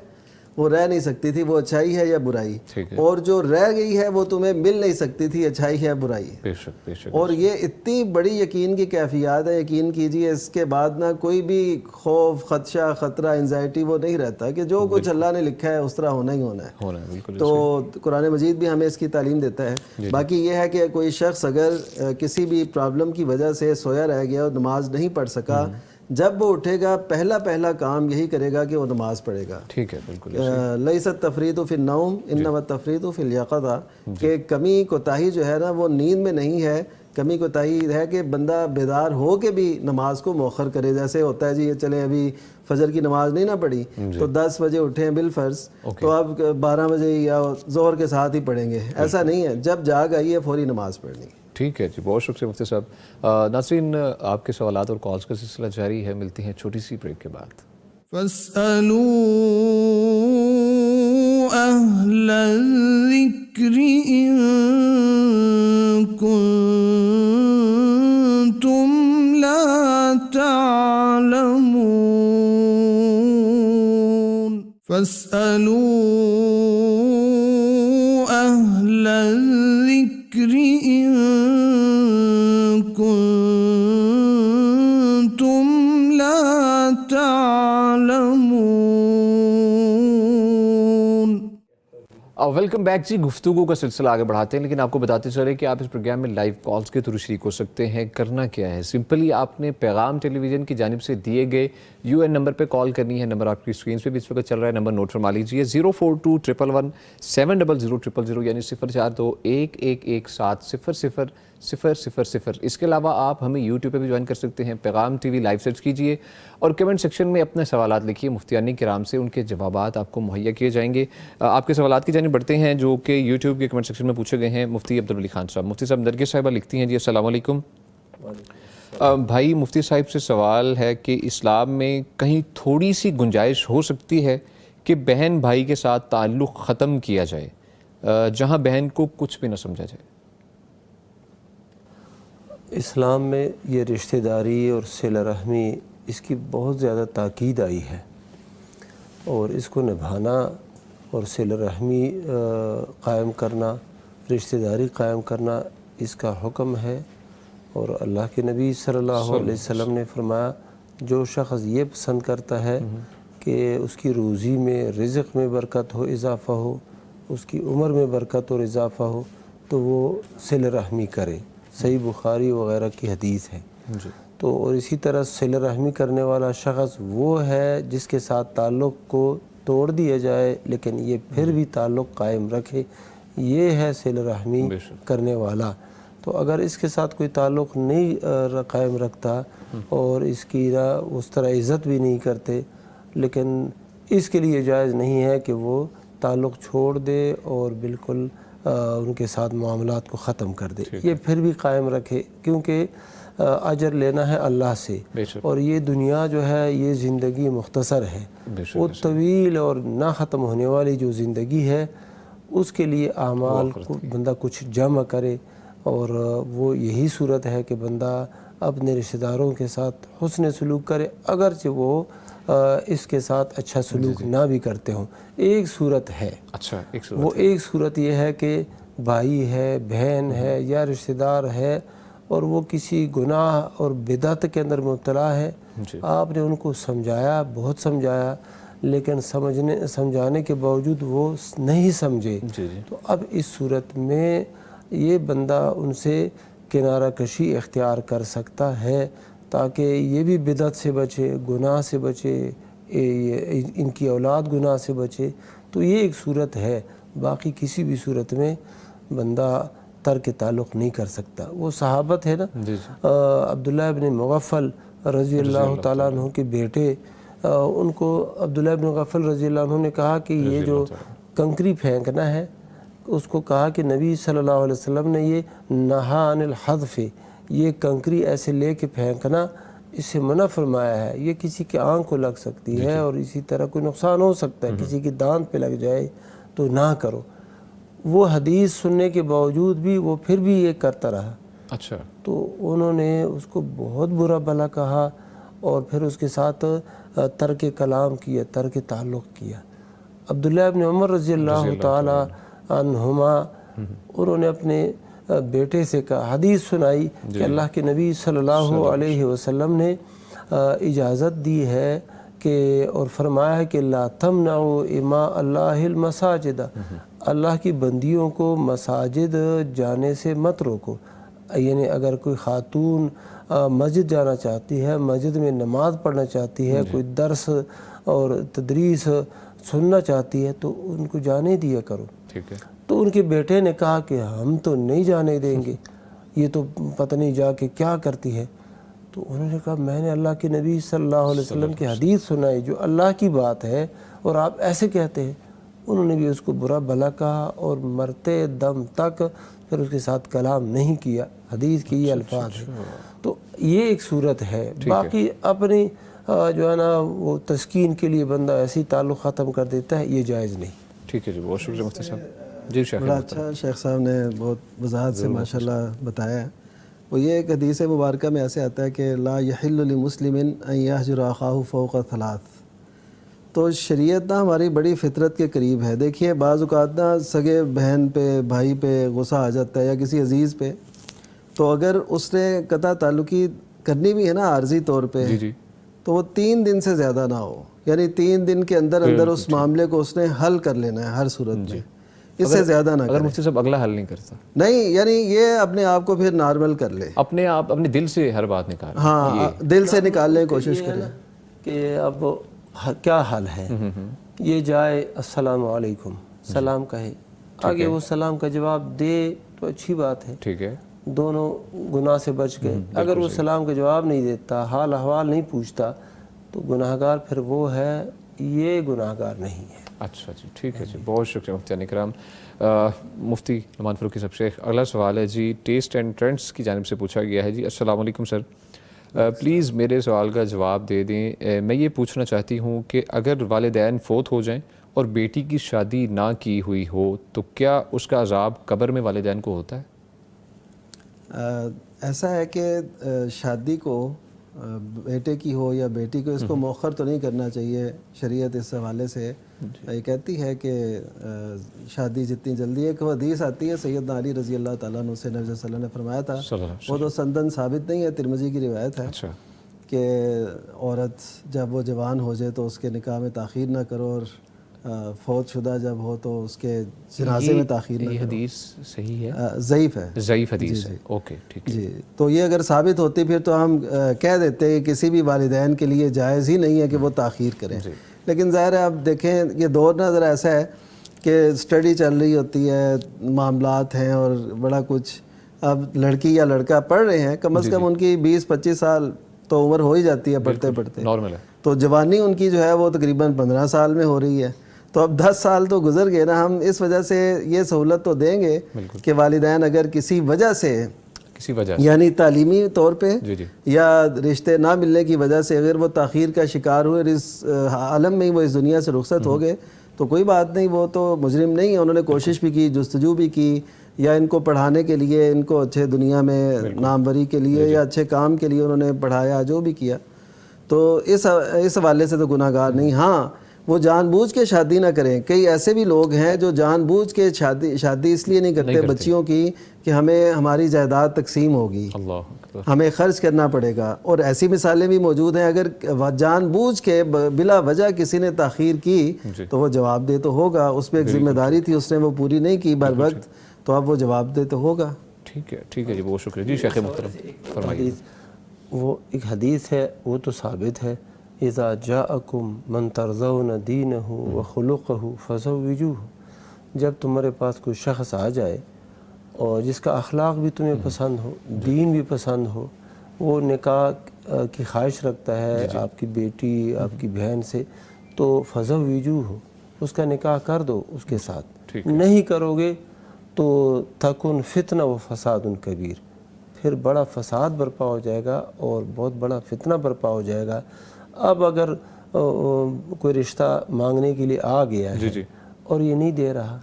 Speaker 4: وہ رہ نہیں سکتی تھی، وہ اچھائی ہے یا برائی، اور جو رہ گئی ہے وہ تمہیں مل نہیں سکتی تھی، اچھائی ہے یا برائی ہے۔
Speaker 2: بے شک بے شک،
Speaker 4: اور یہ اتنی بڑی یقین کی کیفیات ہے، یقین کیجئے اس کے بعد نہ کوئی بھی خوف، خدشہ، خطرہ، انزائٹی وہ نہیں رہتا، کہ جو کچھ اللہ نے لکھا ہے اس طرح ہونا ہی ہونا ہے۔ تو قرآن مجید بھی ہمیں اس کی تعلیم دیتا ہے۔ باقی یہ ہے کہ کوئی شخص اگر کسی بھی پرابلم کی وجہ سے سویا رہ گیا اور نماز نہیں پڑھ سکا، جب وہ اٹھے گا پہلا کام یہی کرے گا کہ وہ نماز پڑھے گا۔
Speaker 2: ٹھیک ہے، بالکل۔
Speaker 4: لیست التفریط فی النوم انما التفریط فی الیقظہ، کہ کمی کوتاہی جو ہے نا وہ نیند میں نہیں ہے، کمی کوتاہی ہے کہ بندہ بیدار ہو کے بھی نماز کو مؤخر کرے۔ جیسے ہوتا ہے جی یہ چلیں ابھی فجر کی نماز نہیں نہ پڑھی تو 10 بجے اٹھیں بالفرض، تو اب 12 بجے یا ظہر کے ساتھ ہی پڑھیں گے، ایسا نہیں ہے، جب جاگ آئی ہے فوری نماز پڑھنی ہے۔
Speaker 2: ٹھیک ہے جی، بہت شکریہ مفتی صاحب۔ ناظرین، آپ کے سوالات اور کالز کا سلسلہ جاری ہے، ملتے ہیں چھوٹی سی بریک کے بعد۔
Speaker 1: فاسألوا أهل الذكر إن كنتم لا تعلمون فاسألوا أهل كنتم لا تعلمون.
Speaker 2: ویلکم بیک جی. گفتگو کا سلسلہ آگے بڑھاتے ہیں، لیکن آپ کو بتاتے چلیں کہ آپ اس پروگرام میں لائیو کالز کے تھرو شریک ہو سکتے ہیں. کرنا کیا ہے، سمپلی آپ نے پیغام ٹیلی ویژن کی جانب سے دیے گئے UN نمبر پہ کال کرنی ہے. نمبر آپ کی اسکرین پہ بھی اس وقت چل رہا ہے، نمبر نوٹ فرما لیجیے 042111700 یعنی 0421117000. اس کے علاوہ آپ ہمیں یوٹیوب پہ بھی جوائن کر سکتے ہیں. پیغام ٹی وی لائیو سرچ کیجیے اور کمنٹ سیکشن میں اپنے سوالات لکھیے. مفتیان کرام سے ان کے جوابات آپ کو مہیا کیے جائیں گے. آپ کے سوالات کی جانب بڑھتے ہیں جو کہ یوٹیوب کے کمنٹ سیکشن میں پوچھے گئے ہیں. مفتی عبدالولی خان صاحب، مفتی صاحب نرگس صاحبہ لکھتی ہیں جی السلام علیکم. بھائی مفتی صاحب سے سوال ہے کہ اسلام میں کہیں تھوڑی سی گنجائش ہو سکتی ہے کہ بہن بھائی کے ساتھ تعلق ختم کیا جائے جہاں بہن کو کچھ بھی نہ سمجھا جائے؟
Speaker 3: اسلام میں یہ رشتہ داری اور صلہ رحمی اس کی بہت زیادہ تاکید آئی ہے، اور اس کو نبھانا اور صلہ رحمی قائم کرنا، رشتہ داری قائم کرنا اس کا حکم ہے. اور اللہ کے نبی صلی اللہ علیہ وسلم نے فرمایا جو شخص یہ پسند کرتا ہے کہ اس کی روزی میں، رزق میں برکت ہو، اضافہ ہو، اس کی عمر میں برکت اور اضافہ ہو، تو وہ صلہ رحمی کرے. صحیح بخاری وغیرہ کی حدیث ہے. تو اور اسی طرح صلہ رحمی کرنے والا شخص وہ ہے جس کے ساتھ تعلق کو توڑ دیا جائے لیکن یہ پھر بھی تعلق قائم رکھے، یہ ہے صلہ رحمی کرنے والا. تو اگر اس کے ساتھ کوئی تعلق نہیں قائم رکھتا اور اس کی اس طرح عزت بھی نہیں کرتے، لیکن اس کے لیے جائز نہیں ہے کہ وہ تعلق چھوڑ دے اور بالکل ان کے ساتھ معاملات کو ختم کر دے. یہ پھر بھی قائم رکھے، کیونکہ اجر لینا ہے اللہ سے، اور یہ دنیا جو ہے یہ زندگی مختصر ہے. وہ طویل اور نہ ختم ہونے والی جو زندگی ہے اس کے لیے اعمال کو بندہ کچھ جمع کرے، اور وہ یہی صورت ہے کہ بندہ اپنے رشتہ داروں کے ساتھ حسن سلوک کرے اگرچہ وہ اس کے ساتھ اچھا سلوک نہ بھی کرتے ہوں. ایک صورت ہے، وہ ایک صورت یہ ہے کہ بھائی ہے، بہن ہے یا رشتہ دار ہے اور وہ کسی گناہ اور بدعت کے اندر مبتلا ہے. آپ نے ان کو سمجھایا، بہت سمجھایا، لیکن سمجھانے کے باوجود وہ نہیں سمجھے. تو اب اس صورت میں یہ بندہ ان سے کنارہ کشی اختیار کر سکتا ہے تاکہ یہ بھی بدعت سے بچے، گناہ سے بچے، ان کی اولاد گناہ سے بچے. تو یہ ایک صورت ہے، باقی کسی بھی صورت میں بندہ ترک تعلق نہیں کر سکتا. وہ صحابت ہے نا، عبداللہ ابن مغفل رضی اللہ تعالیٰ عنہ کے بیٹے، ان کو عبداللہ ابن مغفل رضی اللہ عنہ نے کہا کہ یہ جو کنکری پھینکنا ہے، اس کو کہا کہ نبی صلی اللہ علیہ وسلم نے یہ نہا عن الحذف، یہ کنکری ایسے لے کے پھینکنا اس سے منع فرمایا ہے. یہ کسی کے آنکھ کو لگ سکتی ہے اور اسی طرح کوئی نقصان ہو سکتا ہے، کسی کی دانت پہ لگ جائے تو نہ کرو. وہ حدیث سننے کے باوجود بھی وہ پھر بھی یہ کرتا رہا.
Speaker 2: اچھا.
Speaker 3: تو انہوں نے اس کو بہت برا بھلا کہا اور پھر اس کے ساتھ ترک کلام کیا، ترک تعلق کیا. عبداللہ ابن عمر رضی اللہ تعالی عنہما انہوں نے اپنے بیٹے سے کہا، حدیث سنائی کہ اللہ کے نبی صلی اللہ علیہ وسلم نے اجازت دی ہے کہ اور فرمایا ہے کہ لا تمنعوا اماء اللہ المساجد، اللہ کی بندیوں کو مساجد جانے سے مت روکو. یعنی اگر کوئی خاتون مسجد جانا چاہتی ہے، مسجد میں نماز پڑھنا چاہتی ہے، کوئی درس اور تدریس سننا چاہتی ہے تو ان کو جانے دیا کرو. تو ان کے بیٹے نے کہا کہ ہم تو نہیں جانے دیں گے، یہ تو پتہ نہیں جا کے کیا کرتی ہے. تو انہوں نے کہا میں نے اللہ کے نبی صلی اللہ علیہ وسلم کی حدیث سنائی جو اللہ کی بات ہے اور آپ ایسے کہتے ہیں. انہوں نے بھی اس کو برا بھلا کہا اور مرتے دم تک پھر اس کے ساتھ کلام نہیں کیا. حدیث کی یہ الفاظ ہیں. تو یہ ایک صورت ہے. باقی اپنی جو ہے نا وہ تسکین کے لیے بندہ ایسی تعلق ختم کر دیتا ہے، یہ جائز نہیں.
Speaker 2: ٹھیک ہے جی، بہت شکریہ مفتی صاحب. جی شیخ.
Speaker 4: بڑا اچھا شیخ صاحب نے بہت وضاحت سے ماشاءاللہ بتایا ہے. وہ یہ ایک حدیث مبارکہ میں ایسے آتا ہے کہ لا یحل لمسلم ان یہجر اخاہ فوق ثلاث. تو شریعت نا ہماری بڑی فطرت کے قریب ہے. دیکھیے بعض اوقات نا سگے بہن پہ، بھائی پہ غصہ آ جاتا ہے یا کسی عزیز پہ، تو اگر اس نے قطع تعلقی کرنی بھی ہے نا عارضی طور پہ
Speaker 2: جی جی
Speaker 4: تو وہ 3 دن سے زیادہ نہ ہو، یعنی 3 دن کے اندر اندر اس معاملے کو اس نے حل کر لینا ہے ہر صورت میں، اس سے زیادہ نہ
Speaker 2: اگر
Speaker 4: کرے.
Speaker 2: مفتی صاحب اگلا حل نہیں کرتا،
Speaker 4: نہیں یعنی یہ اپنے آپ کو پھر نارمل کر لے،
Speaker 2: اپنے آپ اپنے دل سے ہر بات نکال.
Speaker 4: ہاں دل سے نکالنے کی کوشش
Speaker 3: یہ ہے
Speaker 4: کرے.
Speaker 3: نا کہ اب کیا حل ہے، یہ جائے السلام علیکم سلام کہے، آگے وہ سلام کا جواب دے تو اچھی بات ہے،
Speaker 2: ٹھیک ہے،
Speaker 3: دونوں گناہ سے بچ گئے. اگر وہ سلام کا جواب نہیں دیتا، حال احوال نہیں پوچھتا، تو گناہ گار پھر وہ ہے، یہ گناہ گار نہیں ہے.
Speaker 2: اچھا جی ٹھیک ہے جی، بہت شکریہ مفتیان کرام. مفتی نعمان فاروقی صاحب شیخ، اگلا سوال ہے جی ٹیسٹ اینڈ ٹرینڈس کی جانب سے پوچھا گیا ہے جی. السلام علیکم سر، پلیز میرے سوال کا جواب دے دیں. میں یہ پوچھنا چاہتی ہوں کہ اگر والدین فوت ہو جائیں اور بیٹی کی شادی نہ کی ہوئی ہو تو کیا اس کا عذاب قبر میں والدین کو ہوتا ہے؟
Speaker 4: ایسا ہے کہ شادی کو بیٹے کی ہو یا بیٹی کو اس کو مؤخر تو نہیں کرنا چاہیے. شریعت اس حوالے سے یہ کہتی ہے کہ شادی جتنی جلدی، ایک حدیث آتی ہے سیدنا علی رضی اللہ تعالیٰ عنہ سے، نبی صلی اللہ علیہ وسلم نے فرمایا تھا، وہ تو سندن ثابت نہیں ہے، ترمذی کی روایت ہے
Speaker 2: اچھا
Speaker 4: کہ عورت جب وہ جوان ہو جائے تو اس کے نکاح میں تاخیر نہ کرو، اور فوت شدہ جب ہو تو اس کے جنازے میں تاخیر نہ
Speaker 2: یہ
Speaker 4: کرو.
Speaker 2: حدیث صحیح ہے؟
Speaker 4: ضعیف ہے.
Speaker 2: ضعیف حدیث ہے، اوکے ٹھیک ہے
Speaker 4: جی تو یہ اگر ثابت ہوتی پھر تو ہم کہہ دیتے کہ کسی بھی والدین کے لیے جائز ہی نہیں ہے کہ وہ تاخیر کریں. لیکن ظاہر ہے اب دیکھیں یہ دور نا ذرا ایسا ہے کہ اسٹڈی چل رہی ہوتی ہے، معاملات ہیں اور بڑا کچھ. اب لڑکی یا لڑکا پڑھ رہے ہیں، کم از کم ان کی 20-25 سال تو عمر ہو ہی جاتی ہے پڑھتے پڑھتے،
Speaker 2: نارمل ہے.
Speaker 4: تو جوانی ان کی جو ہے وہ تقریباً 15 سال میں ہو رہی ہے. تو اب 10 سال تو گزر گئے نا. ہم اس وجہ سے یہ سہولت تو دیں گے کہ والدین اگر کسی وجہ سے یعنی تعلیمی طور پہ یا رشتے نہ ملنے کی وجہ سے اگر وہ تاخیر کا شکار ہوئے، اس عالم میں ہی وہ اس دنیا سے رخصت ہو گئے، تو کوئی بات نہیں، وہ تو مجرم نہیں ہے. انہوں نے کوشش بھی کی، جستجو بھی کی، یا ان کو پڑھانے کے لیے، ان کو اچھے دنیا میں ناموری کے لیے یا اچھے کام کے لیے انہوں نے پڑھایا، جو بھی کیا. تو اس حوالے سے تو گناہ گار نہیں. ہاں وہ جان بوجھ کے شادی نہ کریں. کئی ایسے بھی لوگ ہیں جو جان بوجھ کے شادی اس لیے نہیں کرتے بچیوں کی کہ ہمیں ہماری جائیداد تقسیم ہوگی، ہمیں خرچ کرنا پڑے گا. اور ایسی مثالیں بھی موجود ہیں. اگر جان بوجھ کے بلا وجہ کسی نے تاخیر کی تو وہ جواب دے تو ہوگا. اس پہ ایک ذمہ داری تھی، اس نے وہ پوری نہیں کی بر وقت، تو اب وہ جواب دے تو ہوگا.
Speaker 2: ٹھیک ہے ٹھیک ہے جی، بہت شکریہ جی. شیخ محترم فرمائیے.
Speaker 3: وہ ایک حدیث ہے، وہ تو ثابت ہے، اذا جاءکم من ترضون دینہ وخلقہ فزوجوہ. جب تمہارے پاس کوئی شخص آ جائے اور جس کا اخلاق بھی تمہیں پسند ہو، دین بھی پسند ہو، وہ نکاح کی خواہش رکھتا ہے آپ کی بیٹی، آپ کی بہن سے، تو فزوجوہ، اس کا نکاح کر دو اس کے ساتھ. نہیں کرو گے تو تکن فتنہ و فساد کبیر، پھر بڑا فساد برپا ہو جائے گا اور بہت بڑا فتنہ برپا ہو جائے گا. اب اگر کوئی رشتہ مانگنے کے لیے آ گیا ہے اور یہ نہیں دے رہا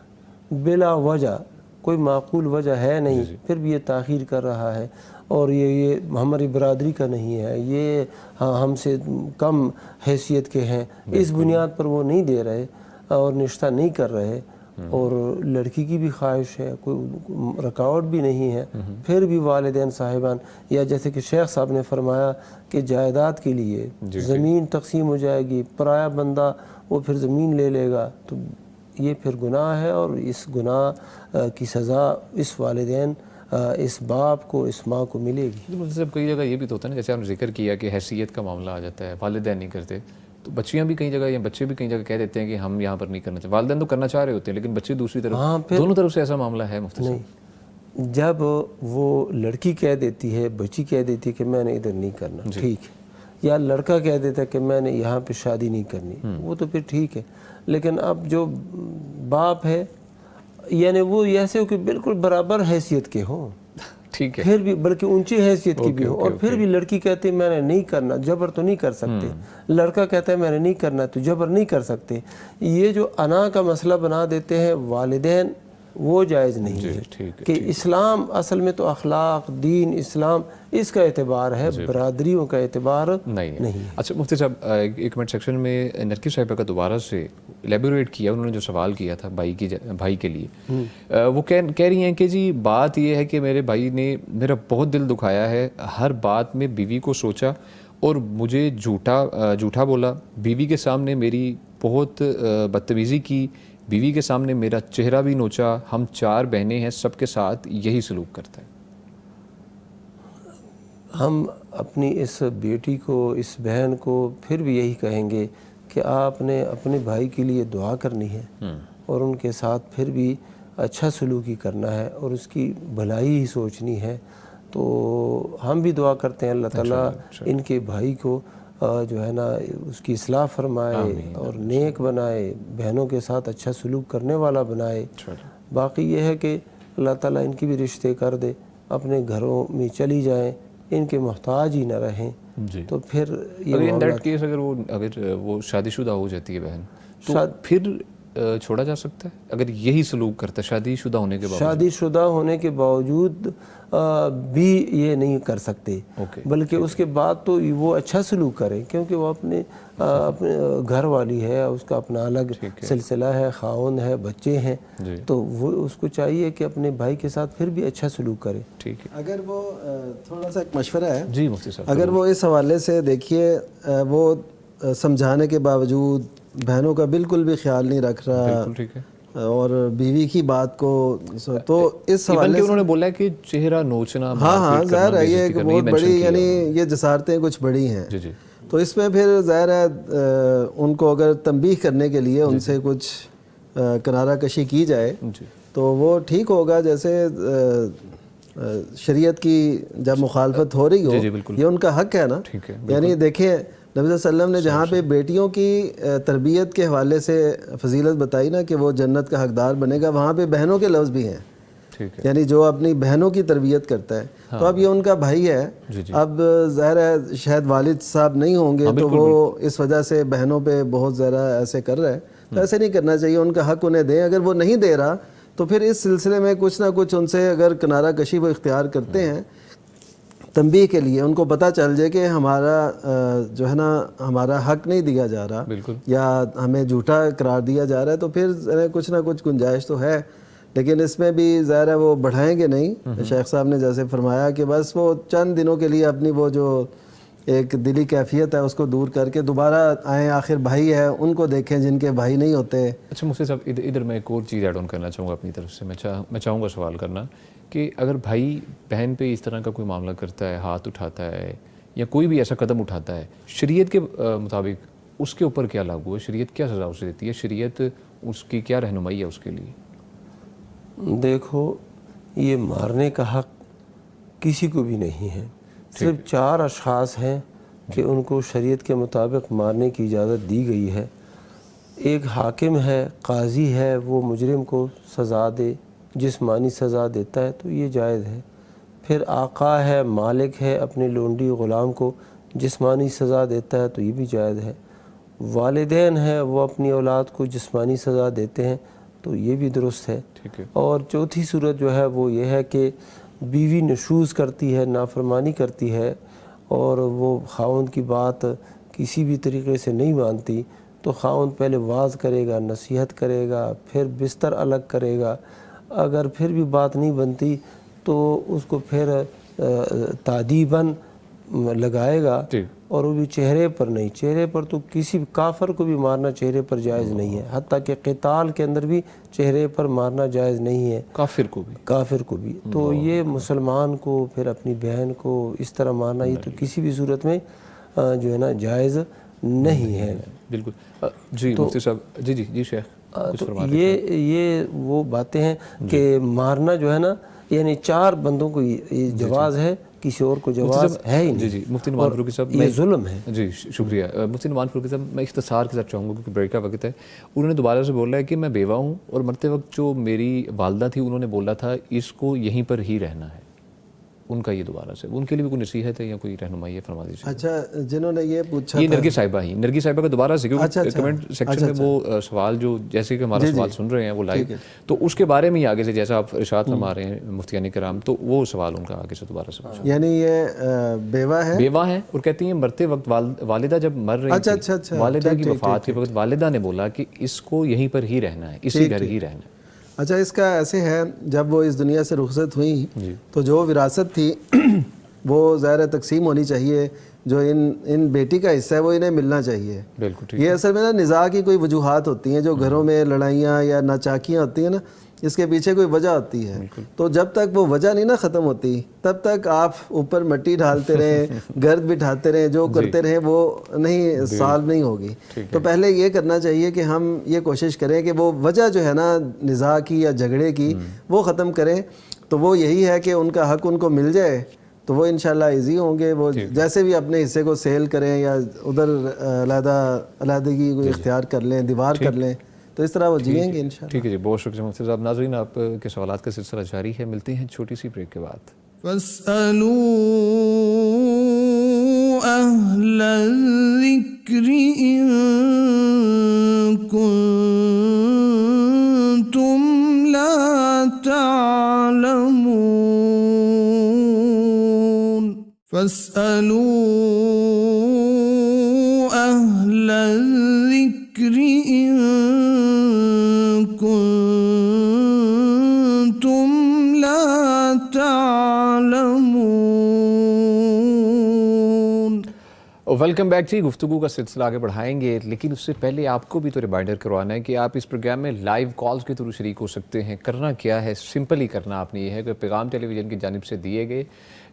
Speaker 3: بلا وجہ، کوئی معقول وجہ ہے نہیں، پھر بھی یہ تاخیر کر رہا ہے اور یہ ہماری برادری کا نہیں ہے، یہ ہم سے کم حیثیت کے ہیں، اس بنیاد پر وہ نہیں دے رہے اور رشتہ نہیں کر رہے، اور لڑکی کی بھی خواہش ہے، کوئی رکاوٹ بھی نہیں ہے، پھر بھی والدین صاحبان، یا جیسے کہ شیخ صاحب نے فرمایا کہ جائیداد کے لیے زمین تقسیم ہو جائے گی، پرایا بندہ وہ پھر زمین لے لے گا، تو یہ پھر گناہ ہے، اور اس گناہ کی سزا اس والدین، اس باپ کو، اس ماں کو ملے گی.
Speaker 2: مطلب کئی جگہ یہ بھی تو ہوتا ہے نا، جیسے آپ نے ذکر کیا کہ حیثیت کا معاملہ آ جاتا ہے، والدین نہیں کرتے، تو بچیاں بھی کئی جگہ یا بچے بھی کئی جگہ کہہ دیتے ہیں کہ ہم یہاں پر نہیں کرنا چاہتے. والدین تو کرنا چاہ رہے ہوتے ہیں لیکن بچے دوسری طرف، دونوں طرف سے ایسا معاملہ ہے مفتی صاحب؟
Speaker 3: نہیں، جب وہ لڑکی کہہ دیتی ہے، بچی کہہ دیتی ہے کہ میں نے ادھر نہیں کرنا، ٹھیک ہے، یا لڑکا کہہ دیتا ہے کہ میں نے یہاں پہ شادی نہیں کرنی، وہ تو پھر ٹھیک ہے. لیکن اب جو باپ ہے، یعنی وہ ایسے ہو کہ بالکل برابر حیثیت کے ہوں،
Speaker 2: ٹھیک ہے،
Speaker 3: پھر بھی بلکہ اونچی حیثیت کی بھی ہو، اور پھر بھی لڑکی کہتی ہے میں نے نہیں کرنا، جبر تو نہیں کر سکتے، لڑکا کہتا ہے میں نے نہیں کرنا تو جبر نہیں کر سکتے. یہ جو انا کا مسئلہ بنا دیتے ہیں والدین، وہ جائز نہیں
Speaker 2: جی،
Speaker 3: ہے
Speaker 2: ٹھیک ہے،
Speaker 3: کہ اسلام اصل میں تو اخلاق دین اسلام اس کا اعتبار ہے، برادریوں کا اعتبار
Speaker 2: نہیں ہے۔ اچھا مفتی صاحب ایک منٹ سیکشن میں نرگس صاحبہ کا دوبارہ سے ایلیبوریٹ کیا، انہوں نے جو سوال کیا تھا بھائی کے لیے، وہ کہہ رہی ہیں کہ جی بات یہ ہے کہ میرے بھائی نے میرا بہت دل دکھایا ہے، ہر بات میں بیوی کو سوچا اور مجھے جھوٹا بولا، بیوی کے سامنے میری بہت بدتمیزی کی، بیوی کے سامنے میرا چہرہ بھی نوچا، ہم 4 بہنیں ہیں، سب کے ساتھ یہی سلوک کرتا ہے۔
Speaker 3: ہم اپنی اس بیٹی کو، اس بہن کو پھر بھی یہی کہیں گے کہ آپ نے اپنے بھائی کے لیے دعا کرنی ہے اور ان کے ساتھ پھر بھی اچھا سلوکی کرنا ہے اور اس کی بھلائی ہی سوچنی ہے۔ تو ہم بھی دعا کرتے ہیں اللہ تعالیٰ ان کے بھائی کو جو ہے نا اس کی اصلاح فرمائے اور نیک بنائے، بہنوں کے ساتھ اچھا سلوک کرنے والا بنائے۔ باقی یہ ہے کہ اللہ تعالیٰ ان کی بھی رشتے کر دے، اپنے گھروں میں چلی جائیں، ان کے محتاج ہی نہ رہیں۔ تو پھر یہ
Speaker 2: ان دیٹ کیس اگر وہ شادی شدہ ہو جاتی ہے بہن تو پھر چھوڑا جا سکتا ہے اگر یہی سلوک کرتا ہے شادی شدہ ہونے کے باوجود؟
Speaker 3: شادی شدہ ہونے کے باوجود بھی یہ نہیں کر سکتے، بلکہ اس کے بعد تو وہ اچھا سلوک کریں، کیونکہ وہ اپنے گھر والی ہے، اس کا اپنا الگ سلسلہ ہے، خاوند ہے، بچے ہیں، تو وہ اس کو چاہیے کہ اپنے بھائی کے ساتھ پھر بھی اچھا سلوک کرے۔
Speaker 2: ٹھیک ہے،
Speaker 4: اگر وہ تھوڑا سا ایک مشورہ ہے
Speaker 2: جی مفتی صاحب،
Speaker 4: اگر وہ اس حوالے سے دیکھیے وہ سمجھانے کے باوجود بہنوں کا بالکل بھی خیال نہیں رکھ رہا،
Speaker 2: بالکل ٹھیک ہے،
Speaker 4: اور بیوی کی بات کو تو اس حوالے سے
Speaker 2: انہوں نے بولا ہے کہ چہرہ نوچنا،
Speaker 4: ہاں ظاہر ہے یہ ایک بہت بڑی، یعنی یہ جسارتیں کچھ بڑی ہیں، تو اس میں پھر ظاہر ہے ان کو اگر تنبیہ کرنے کے لیے ان سے کچھ کنارہ کشی کی جائے تو وہ ٹھیک ہوگا۔ جیسے شریعت کی جب مخالفت ہو رہی ہو، یہ ان کا حق ہے نا، یعنی دیکھیں نبی صلی اللہ علیہ وسلم نے جہاں پہ بیٹیوں کی تربیت کے حوالے سے فضیلت بتائی نا کہ وہ جنت کا حقدار بنے گا، وہاں پہ بہنوں کے لفظ بھی ہیں، یعنی جو اپنی بہنوں کی تربیت کرتا ہے، تو اب یہ ان کا بھائی ہے، اب ظاہر ہے شاید والد صاحب نہیں ہوں گے تو وہ اس وجہ سے بہنوں پہ بہت زیادہ ایسے کر رہے ہیں، تو ایسے نہیں کرنا چاہیے، ان کا حق انہیں دیں۔ اگر وہ نہیں دے رہا تو پھر اس سلسلے میں کچھ نہ کچھ ان سے اگر کنارہ کشی وہ اختیار کرتے ہیں تنبیہ کے لیے، ان کو پتہ چل جائے کہ ہمارا جو ہے نا ہمارا حق نہیں دیا جا رہا یا ہمیں جھوٹا قرار دیا جا رہا ہے، تو پھر کچھ نہ کچھ گنجائش تو ہے، لیکن اس میں بھی ظاہر ہے وہ بڑھائیں گے نہیں۔ شیخ صاحب نے جیسے فرمایا کہ بس وہ چند دنوں کے لیے اپنی وہ جو ایک دلی کیفیت ہے اس کو دور کر کے دوبارہ آئیں، آخر بھائی ہے، ان کو دیکھیں جن کے بھائی نہیں ہوتے۔
Speaker 2: اچھا مفتی صاحب ادھر میں ایک اور چیز ایڈ آن کرنا چاہوں گا اپنی طرف سے، میں چاہوں گا سوال کرنا کہ اگر بھائی بہن پہ اس طرح کا کوئی معاملہ کرتا ہے، ہاتھ اٹھاتا ہے یا کوئی بھی ایسا قدم اٹھاتا ہے، شریعت کے مطابق اس کے اوپر کیا لاگو ہے؟ شریعت کیا سزا اسے دیتی ہے؟ شریعت اس کی کیا رہنمائی ہے اس کے لیے؟
Speaker 3: دیکھو یہ مارنے کا حق کسی کو بھی نہیں ہے، صرف 4 اشخاص ہیں کہ ان کو شریعت کے مطابق مارنے کی اجازت دی گئی ہے۔ ایک حاکم ہے، قاضی ہے، وہ مجرم کو سزا دے، جسمانی سزا دیتا ہے تو یہ جائز ہے۔ پھر آقا ہے، مالک ہے، اپنے لونڈی غلام کو جسمانی سزا دیتا ہے تو یہ بھی جائز ہے۔ والدین ہیں، وہ اپنی اولاد کو جسمانی سزا دیتے ہیں تو یہ بھی درست ہے۔ اور چوتھی صورت جو ہے وہ یہ ہے کہ بیوی نشوز کرتی ہے، نافرمانی کرتی ہے اور وہ خاوند کی بات کسی بھی طریقے سے نہیں مانتی، تو خاوند پہلے واعظ کرے گا، نصیحت کرے گا، پھر بستر الگ کرے گا، اگر پھر بھی بات نہیں بنتی تو اس کو پھر تادیباً لگائے گا، اور وہ بھی چہرے پر نہیں، چہرے پر تو کسی کافر کو بھی مارنا چہرے پر جائز نہیں ہے، حتیٰ کہ قتال کے اندر بھی چہرے پر مارنا جائز نہیں ہے، کافر کو بھی۔ تو یہ مسلمان کو پھر اپنی بہن کو اس طرح مارنا یہ تو کسی بھی صورت میں جو ہے نا جائز نہیں ہے۔
Speaker 2: بالکل جی مفتی صاحب، جی شیخ،
Speaker 3: تو یہ وہ باتیں ہیں کہ مارنا جو ہے نا، یعنی 4 بندوں کو یہ جواز ہے، کسی اور کو جواز ہے ہی نہیں۔
Speaker 2: جی مفتی نعمان فاروقی صاحب،
Speaker 3: یہ ظلم ہے۔
Speaker 2: جی شکریہ مفتی نعمان فاروقی صاحب، میں اختصار کے ساتھ چاہوں گا کیونکہ بریک کا وقت ہے۔ انہوں نے دوبارہ سے بولا ہے کہ میں بیوہ ہوں اور مرتے وقت جو میری والدہ تھی انہوں نے بولا تھا اس کو یہیں پر ہی رہنا ہے، ان کا یہ دوبارہ سے ان کے لیے بھی کوئی نصیحت ہے یا کوئی رہنمائی ہے فرما دیجیے.
Speaker 4: اچھا جنہوں نے یہ پوچھا
Speaker 2: یہ نرگس صاحبہ کا دوبارہ سے کیونکہ کمنٹ سیکشن میں وہ سوال جو جیسے کہ ہمارا سوال سن رہے ہیں وہ لائیو تو اس کے بارے میں ہی آگے سے جیسا آپ ارشاد فرما رہے ہیں مفتیان کرام تو وہ سوال ان کا آگے سے دوبارہ سے پوچھا.
Speaker 4: یعنی یہ بیوہ
Speaker 2: ہیں اور کہتی ہیں مرتے وقت والدہ جب مر رہی تھی والدہ کی وفات کے وقت والدہ نے بولا کہ اس کو یہیں پر ہی رہنا ہے اسی گھر ہی رہنا ہے.
Speaker 4: اچھا اس کا ایسے ہے جب وہ اس دنیا سے رخصت ہوئیں تو جو وراثت تھی وہ ظاہر تقسیم ہونی چاہیے جو ان بیٹی کا حصہ ہے وہ انہیں ملنا چاہیے.
Speaker 2: بالکل
Speaker 4: یہ اصل میں نا نزاع کی کوئی وجوہات ہوتی ہیں جو گھروں میں لڑائیاں یا ناچاکیاں ہوتی ہیں نا اس کے پیچھے کوئی وجہ ہوتی ہے. تو جب تک وہ وجہ نہیں نا ختم ہوتی تب تک آپ اوپر مٹی ڈالتے رہیں گرد بٹھاتے رہیں جو کرتے رہیں وہ نہیں سالو نہیں ہوگی. تو پہلے یہ کرنا چاہیے کہ ہم یہ کوشش کریں کہ وہ وجہ جو ہے نا نزاع کی یا جھگڑے کی وہ ختم کریں. تو وہ یہی ہے کہ ان کا حق ان کو مل جائے تو وہ انشاءاللہ ایزی ہوں گے. وہ جیسے بھی اپنے حصے کو سیل کریں یا ادھر علیحدگی کو اختیار کر لیں دیوار کر لیں تو اس طرح وہ جئیں گے انشاءاللہ.
Speaker 2: ٹھیک ہے جی بہت شکریہ مفتی صاحب. ناظرین آپ کے سوالات کا سلسلہ جاری ہے ملتے ہیں چھوٹی سی بریک کے بعد.
Speaker 1: فاسألوا أهل الذكر إن كنتم لا تعلمون فاسألوا أهل الذكر إن كنتم لا تعلمون.
Speaker 2: ویلکم بیک جی. گفتگو کا سلسلہ آگے بڑھائیں گے لیکن اس سے پہلے آپ کو بھی تو ریمائنڈر کروانا ہے کہ آپ اس پروگرام میں لائیو کالز کے تھرو شریک ہو سکتے ہیں. کرنا کیا ہے سمپل ہی کرنا آپ نے یہ ہے کہ پیغام ٹیلی ویژن کی جانب سے دیے گئے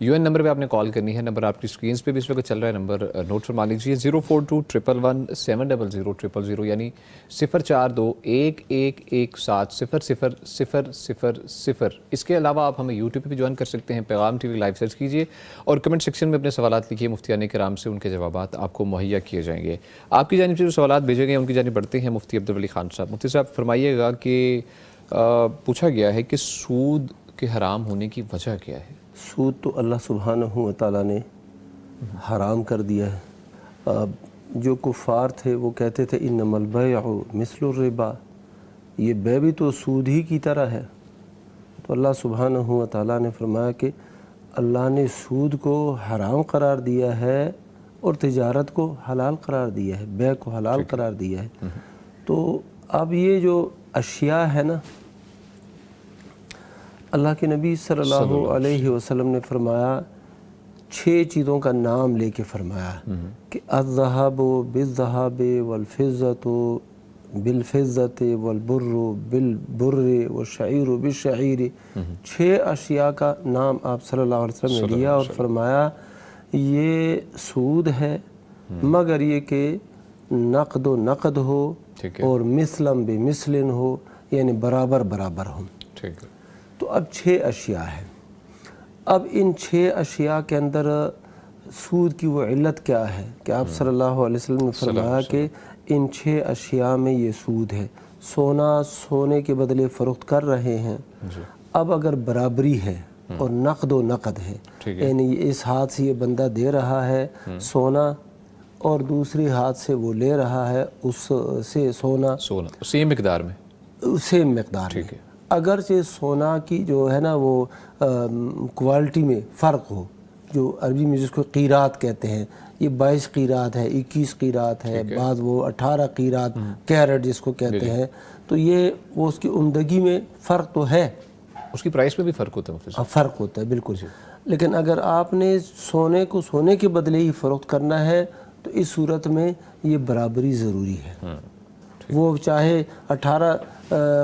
Speaker 2: UN نمبر پہ آپ نے کال کرنی ہے. نمبر آپ کی اسکرینس پہ بھی اس وقت چل رہا ہے نمبر نوٹ فرما لیجیے 042111700 یعنی 04211170000. اس کے علاوہ آپ ہمیں یوٹیوب پہ بھی جوائن کر سکتے ہیں. پیغام ٹی وی لائیو سرچ کیجیے اور کمنٹ سیکشن میں اپنے سوالات لکھیے. مفتیان کرام سے ان کے جوابات آپ کو مہیا کیے جائیں گے. آپ کی جانب سے جو سوالات بھیجے گئے ان کی جانب بڑھتے ہیں. مفتی عبدالولی خان صاحب. مفتی صاحب فرمائیے گا کہ پوچھا گیا ہے کہ سود کے حرام ہونے کی وجہ کیا ہے؟
Speaker 3: سود تو اللہ سبحانہ و تعالیٰ نے حرام کر دیا ہے. جو کفار تھے وہ کہتے تھے انما البیع مثل الربا, یہ بے بھی تو سود ہی کی طرح ہے. تو اللہ سبحانہ و تعالیٰ نے فرمایا کہ اللہ نے سود کو حرام قرار دیا ہے اور تجارت کو حلال قرار دیا ہے, بیع کو حلال قرار دیا ہے. تو اب یہ جو اشیاء ہے نا, اللہ کے نبی صلی اللہ علیہ وسلم نے فرمایا 6 چیزوں کا نام لے کے فرمایا کہ الذهب بالذهب والفضة بالفضة والبر بالبر والشعير بالشعير. 6 اشیاء کا نام آپ صلی اللہ علیہ وسلم نے لیا اور فرمایا یہ سود ہے مگر یہ کہ نقد و نقد ہو اور مثلاً بمثل ہو, یعنی برابر برابر ہوں. تو اب 6 اشیاء ہیں. اب ان 6 اشیاء کے اندر سود کی وہ علت کیا ہے کہ آپ صلی اللہ علیہ وسلم نے فرمایا کہ ان 6 اشیاء میں یہ سود ہے. سونا سونے کے بدلے فروخت کر رہے ہیں. اب اگر برابری ہے اور نقد و نقد ہے, یعنی اس ہاتھ سے یہ بندہ دے رہا ہے سونا اور دوسری ہاتھ سے وہ لے رہا ہے اس سے سونا
Speaker 2: سیم مقدار میں
Speaker 3: میں. اگرچہ سونا کی جو ہے نا وہ کوالٹی میں فرق ہو, جو عربی میں جس کو قیرات کہتے ہیں, یہ 22 قیرات ہے, 21 قیرات ہے, بعض وہ 18 قیرات کیرٹ جس کو کہتے ہیں. تو یہ وہ اس کی عمدگی میں فرق تو ہے,
Speaker 2: اس کی پرائس میں بھی فرق ہوتا ہے.
Speaker 3: فرق ہوتا ہے بالکل. لیکن اگر آپ نے سونے کو سونے کے بدلے ہی فروخت کرنا ہے تو اس صورت میں یہ برابری ضروری ہے. وہ چاہے 18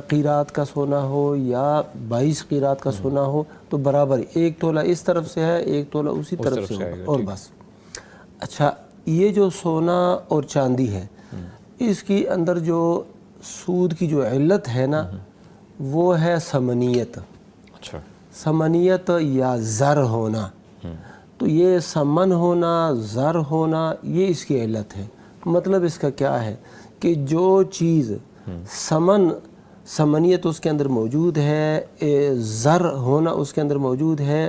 Speaker 3: قیرات کا سونا ہو یا 22 قیرات کا سونا ہو تو برابر 1 تولہ اس طرف سے ہے 1 تولہ اسی طرف سے ہوگا اور بس. اچھا یہ جو سونا اور چاندی ہے اس کی اندر جو سود کی جو علت ہے نا وہ ہے ثمنیت. ثمنیت یا زر ہونا. تو یہ ثمن ہونا زر ہونا یہ اس کی علت ہے. مطلب اس کا کیا ہے کہ جو چیز ثمنیت اس کے اندر موجود ہے, زر ہونا اس کے اندر موجود ہے,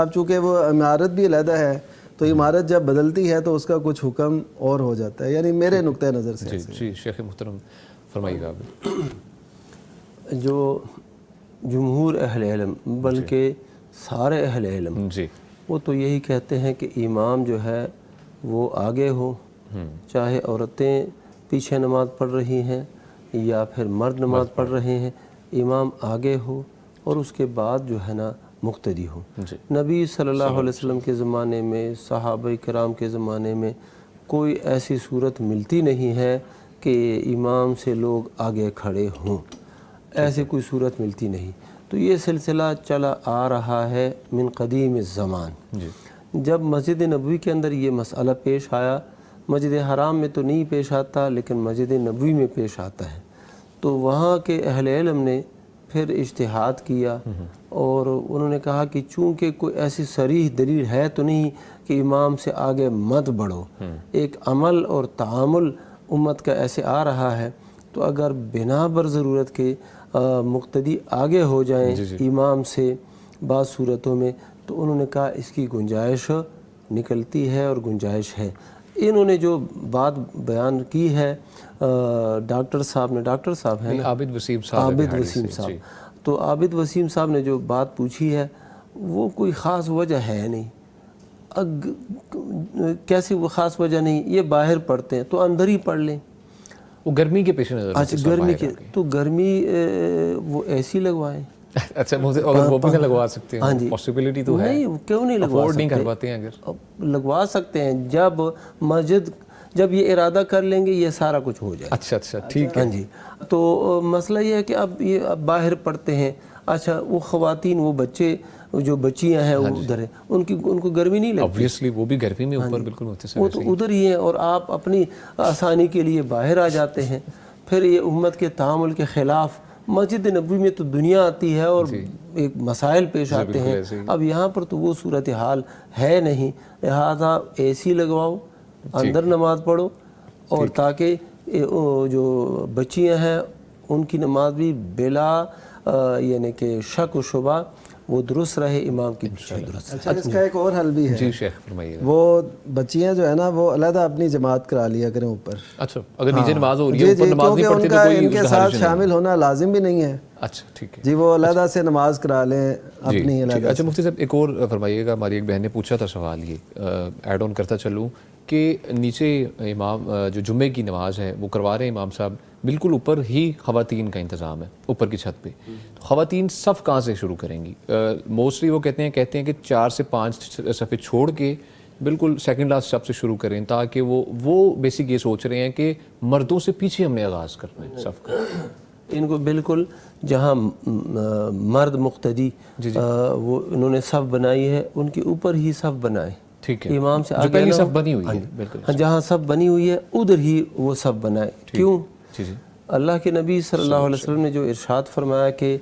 Speaker 4: اب چونکہ وہ عمارت بھی علیحدہ ہے تو عمارت جب بدلتی ہے تو اس کا کچھ حکم اور ہو جاتا ہے، یعنی میرے نقطۂ نظر سے.
Speaker 2: جی شیخ محترم فرمائیے گا.
Speaker 3: جو جمہور اہل علم بلکہ سارے اہل علم
Speaker 2: جی
Speaker 3: وہ تو یہی کہتے ہیں کہ امام جو ہے وہ آگے ہو، چاہے عورتیں پیچھے نماز پڑھ رہی ہیں یا پھر مرد نماز پڑھ رہے ہیں، امام آگے ہو اور اس کے بعد جو ہے نا مقتدی ہو. نبی صلی اللہ علیہ وسلم کے زمانے میں، صحابہ کرام کے زمانے میں کوئی ایسی صورت ملتی نہیں ہے کہ امام سے لوگ آگے کھڑے ہوں، ایسی کوئی صورت ملتی نہیں. تو یہ سلسلہ چلا آ رہا ہے من قدیم الزمان. جب مسجد نبوی کے اندر یہ مسئلہ پیش آیا، مسجد حرام میں تو نہیں پیش آتا لیکن مسجد نبوی میں پیش آتا ہے، تو وہاں کے اہل علم نے پھر اجتہاد کیا اور انہوں نے کہا کہ چونکہ کوئی ایسی صریح دلیل ہے تو نہیں کہ امام سے آگے مت بڑھو، ایک عمل اور تعامل امت کا ایسے آ رہا ہے، تو اگر بنا بر ضرورت کے مقتدی آگے ہو جائیں امام سے بعض صورتوں میں، تو انہوں نے کہا اس کی گنجائش نکلتی ہے اور گنجائش ہے. انہوں نے جو بات بیان کی ہے ڈاکٹر صاحب نے، ڈاکٹر صاحب ہیں
Speaker 2: عابد وسیم صاحب،
Speaker 3: عابد وسیم صاحب، تو عابد وسیم صاحب نے جو بات پوچھی ہے وہ کوئی خاص وجہ ہے نہیں. کیسی وہ خاص وجہ نہیں؟ یہ باہر پڑھتے ہیں تو اندر ہی پڑھ لیں.
Speaker 2: وہ گرمی کے پیش نظر.
Speaker 3: اچھا گرمی کے، تو گرمی وہ ایسی لگوائیں.
Speaker 2: اچھا اگر وہ بھی نہ لگوا سکتے ہیں،
Speaker 3: ہاں جی
Speaker 2: پاسبلٹی تو ہے.
Speaker 3: نہیں کیوں نہیں لگوا
Speaker 2: افورڈ نہیں
Speaker 3: سکتے؟
Speaker 2: کر پاتے ہیں اگر
Speaker 3: لگوا سکتے ہیں جب مسجد، جب یہ ارادہ کر لیں گے یہ سارا کچھ ہو جائے.
Speaker 2: اچھا ٹھیک ہے.
Speaker 3: ہاں جی. تو مسئلہ یہ ہے کہ اب یہ باہر پڑھتے ہیں. اچھا وہ خواتین، وہ بچے، جو بچیاں ہیں وہ ادھر ہیں، ان کو گرمی نہیں لگتی،
Speaker 2: obviously وہ بھی گرمی میں اوپر بالکل متصل،
Speaker 3: وہ تو ادھر ہی ہیں، اور آپ اپنی آسانی کے لیے باہر آ جاتے ہیں. پھر یہ امت کے تعامل کے خلاف. مسجد نبوی میں تو دنیا آتی ہے اور ایک مسائل پیش آتے ہیں، اب یہاں پر تو وہ صورتحال ہے نہیں، لہذا اے سی لگواؤ، اندر نماز پڑھو، اور تاکہ جو بچیاں ہیں ان کی نماز بھی بلا یعنی کہ شک و شبہ وہ درست رہے، امام کی پیچھے درست رہے.
Speaker 4: اچھا اس کا ایک اور حل بھی ہے.
Speaker 2: جی شیخ فرمائیے.
Speaker 4: وہ بچیاں جو ہے نا وہ علیحدہ اپنی جماعت کرا لیا کریں اوپر.
Speaker 2: اچھا اگر نیچے نماز ہو رہی ہے اوپر نماز نہیں پڑھتے تو کوئی
Speaker 4: ان کے ساتھ شامل ہونا لازم بھی نہیں ہے.
Speaker 2: اچھا ٹھیک ہے
Speaker 4: جی، وہ علیحدہ سے نماز کرا لیں اپنی علیحدہ.
Speaker 2: اچھا مفتی صاحب ایک اور فرمائیے گا، ہماری ایک بہن نے پوچھا تھا سوال، یہ ایڈ آن کرتا چلوں کہ نیچے امام جو جمعے کی نماز ہے وہ کروا رہے ہیں امام صاحب، بالکل اوپر ہی خواتین کا انتظام ہے اوپر کی چھت پہ، تو خواتین صف کہاں سے شروع کریں گی؟ موسٹلی وہ کہتے ہیں کہ 4 سے 5 صفحے چھوڑ کے بالکل سیکنڈ لاسٹ صف سے شروع کریں، تاکہ وہ بیسک یہ سوچ رہے ہیں کہ مردوں سے پیچھے ہم نے آغاز کرنا ہے صف کا.
Speaker 3: ان کو بالکل جہاں مرد مقتدی وہ انہوں نے صف بنائی ہے ان کے اوپر ہی صف بنائے.
Speaker 2: ٹھیک ہے،
Speaker 3: امام سے
Speaker 2: جو
Speaker 3: آگے
Speaker 2: پہلی صف بنی ہوئی ہے بالکل
Speaker 3: جہاں صف بنی ہوئی ہے ادھر ہی وہ صف بنائے. کیوں؟ اللہ کے نبی صلی اللہ علیہ وسلم نے جو ارشاد فرمایا کہ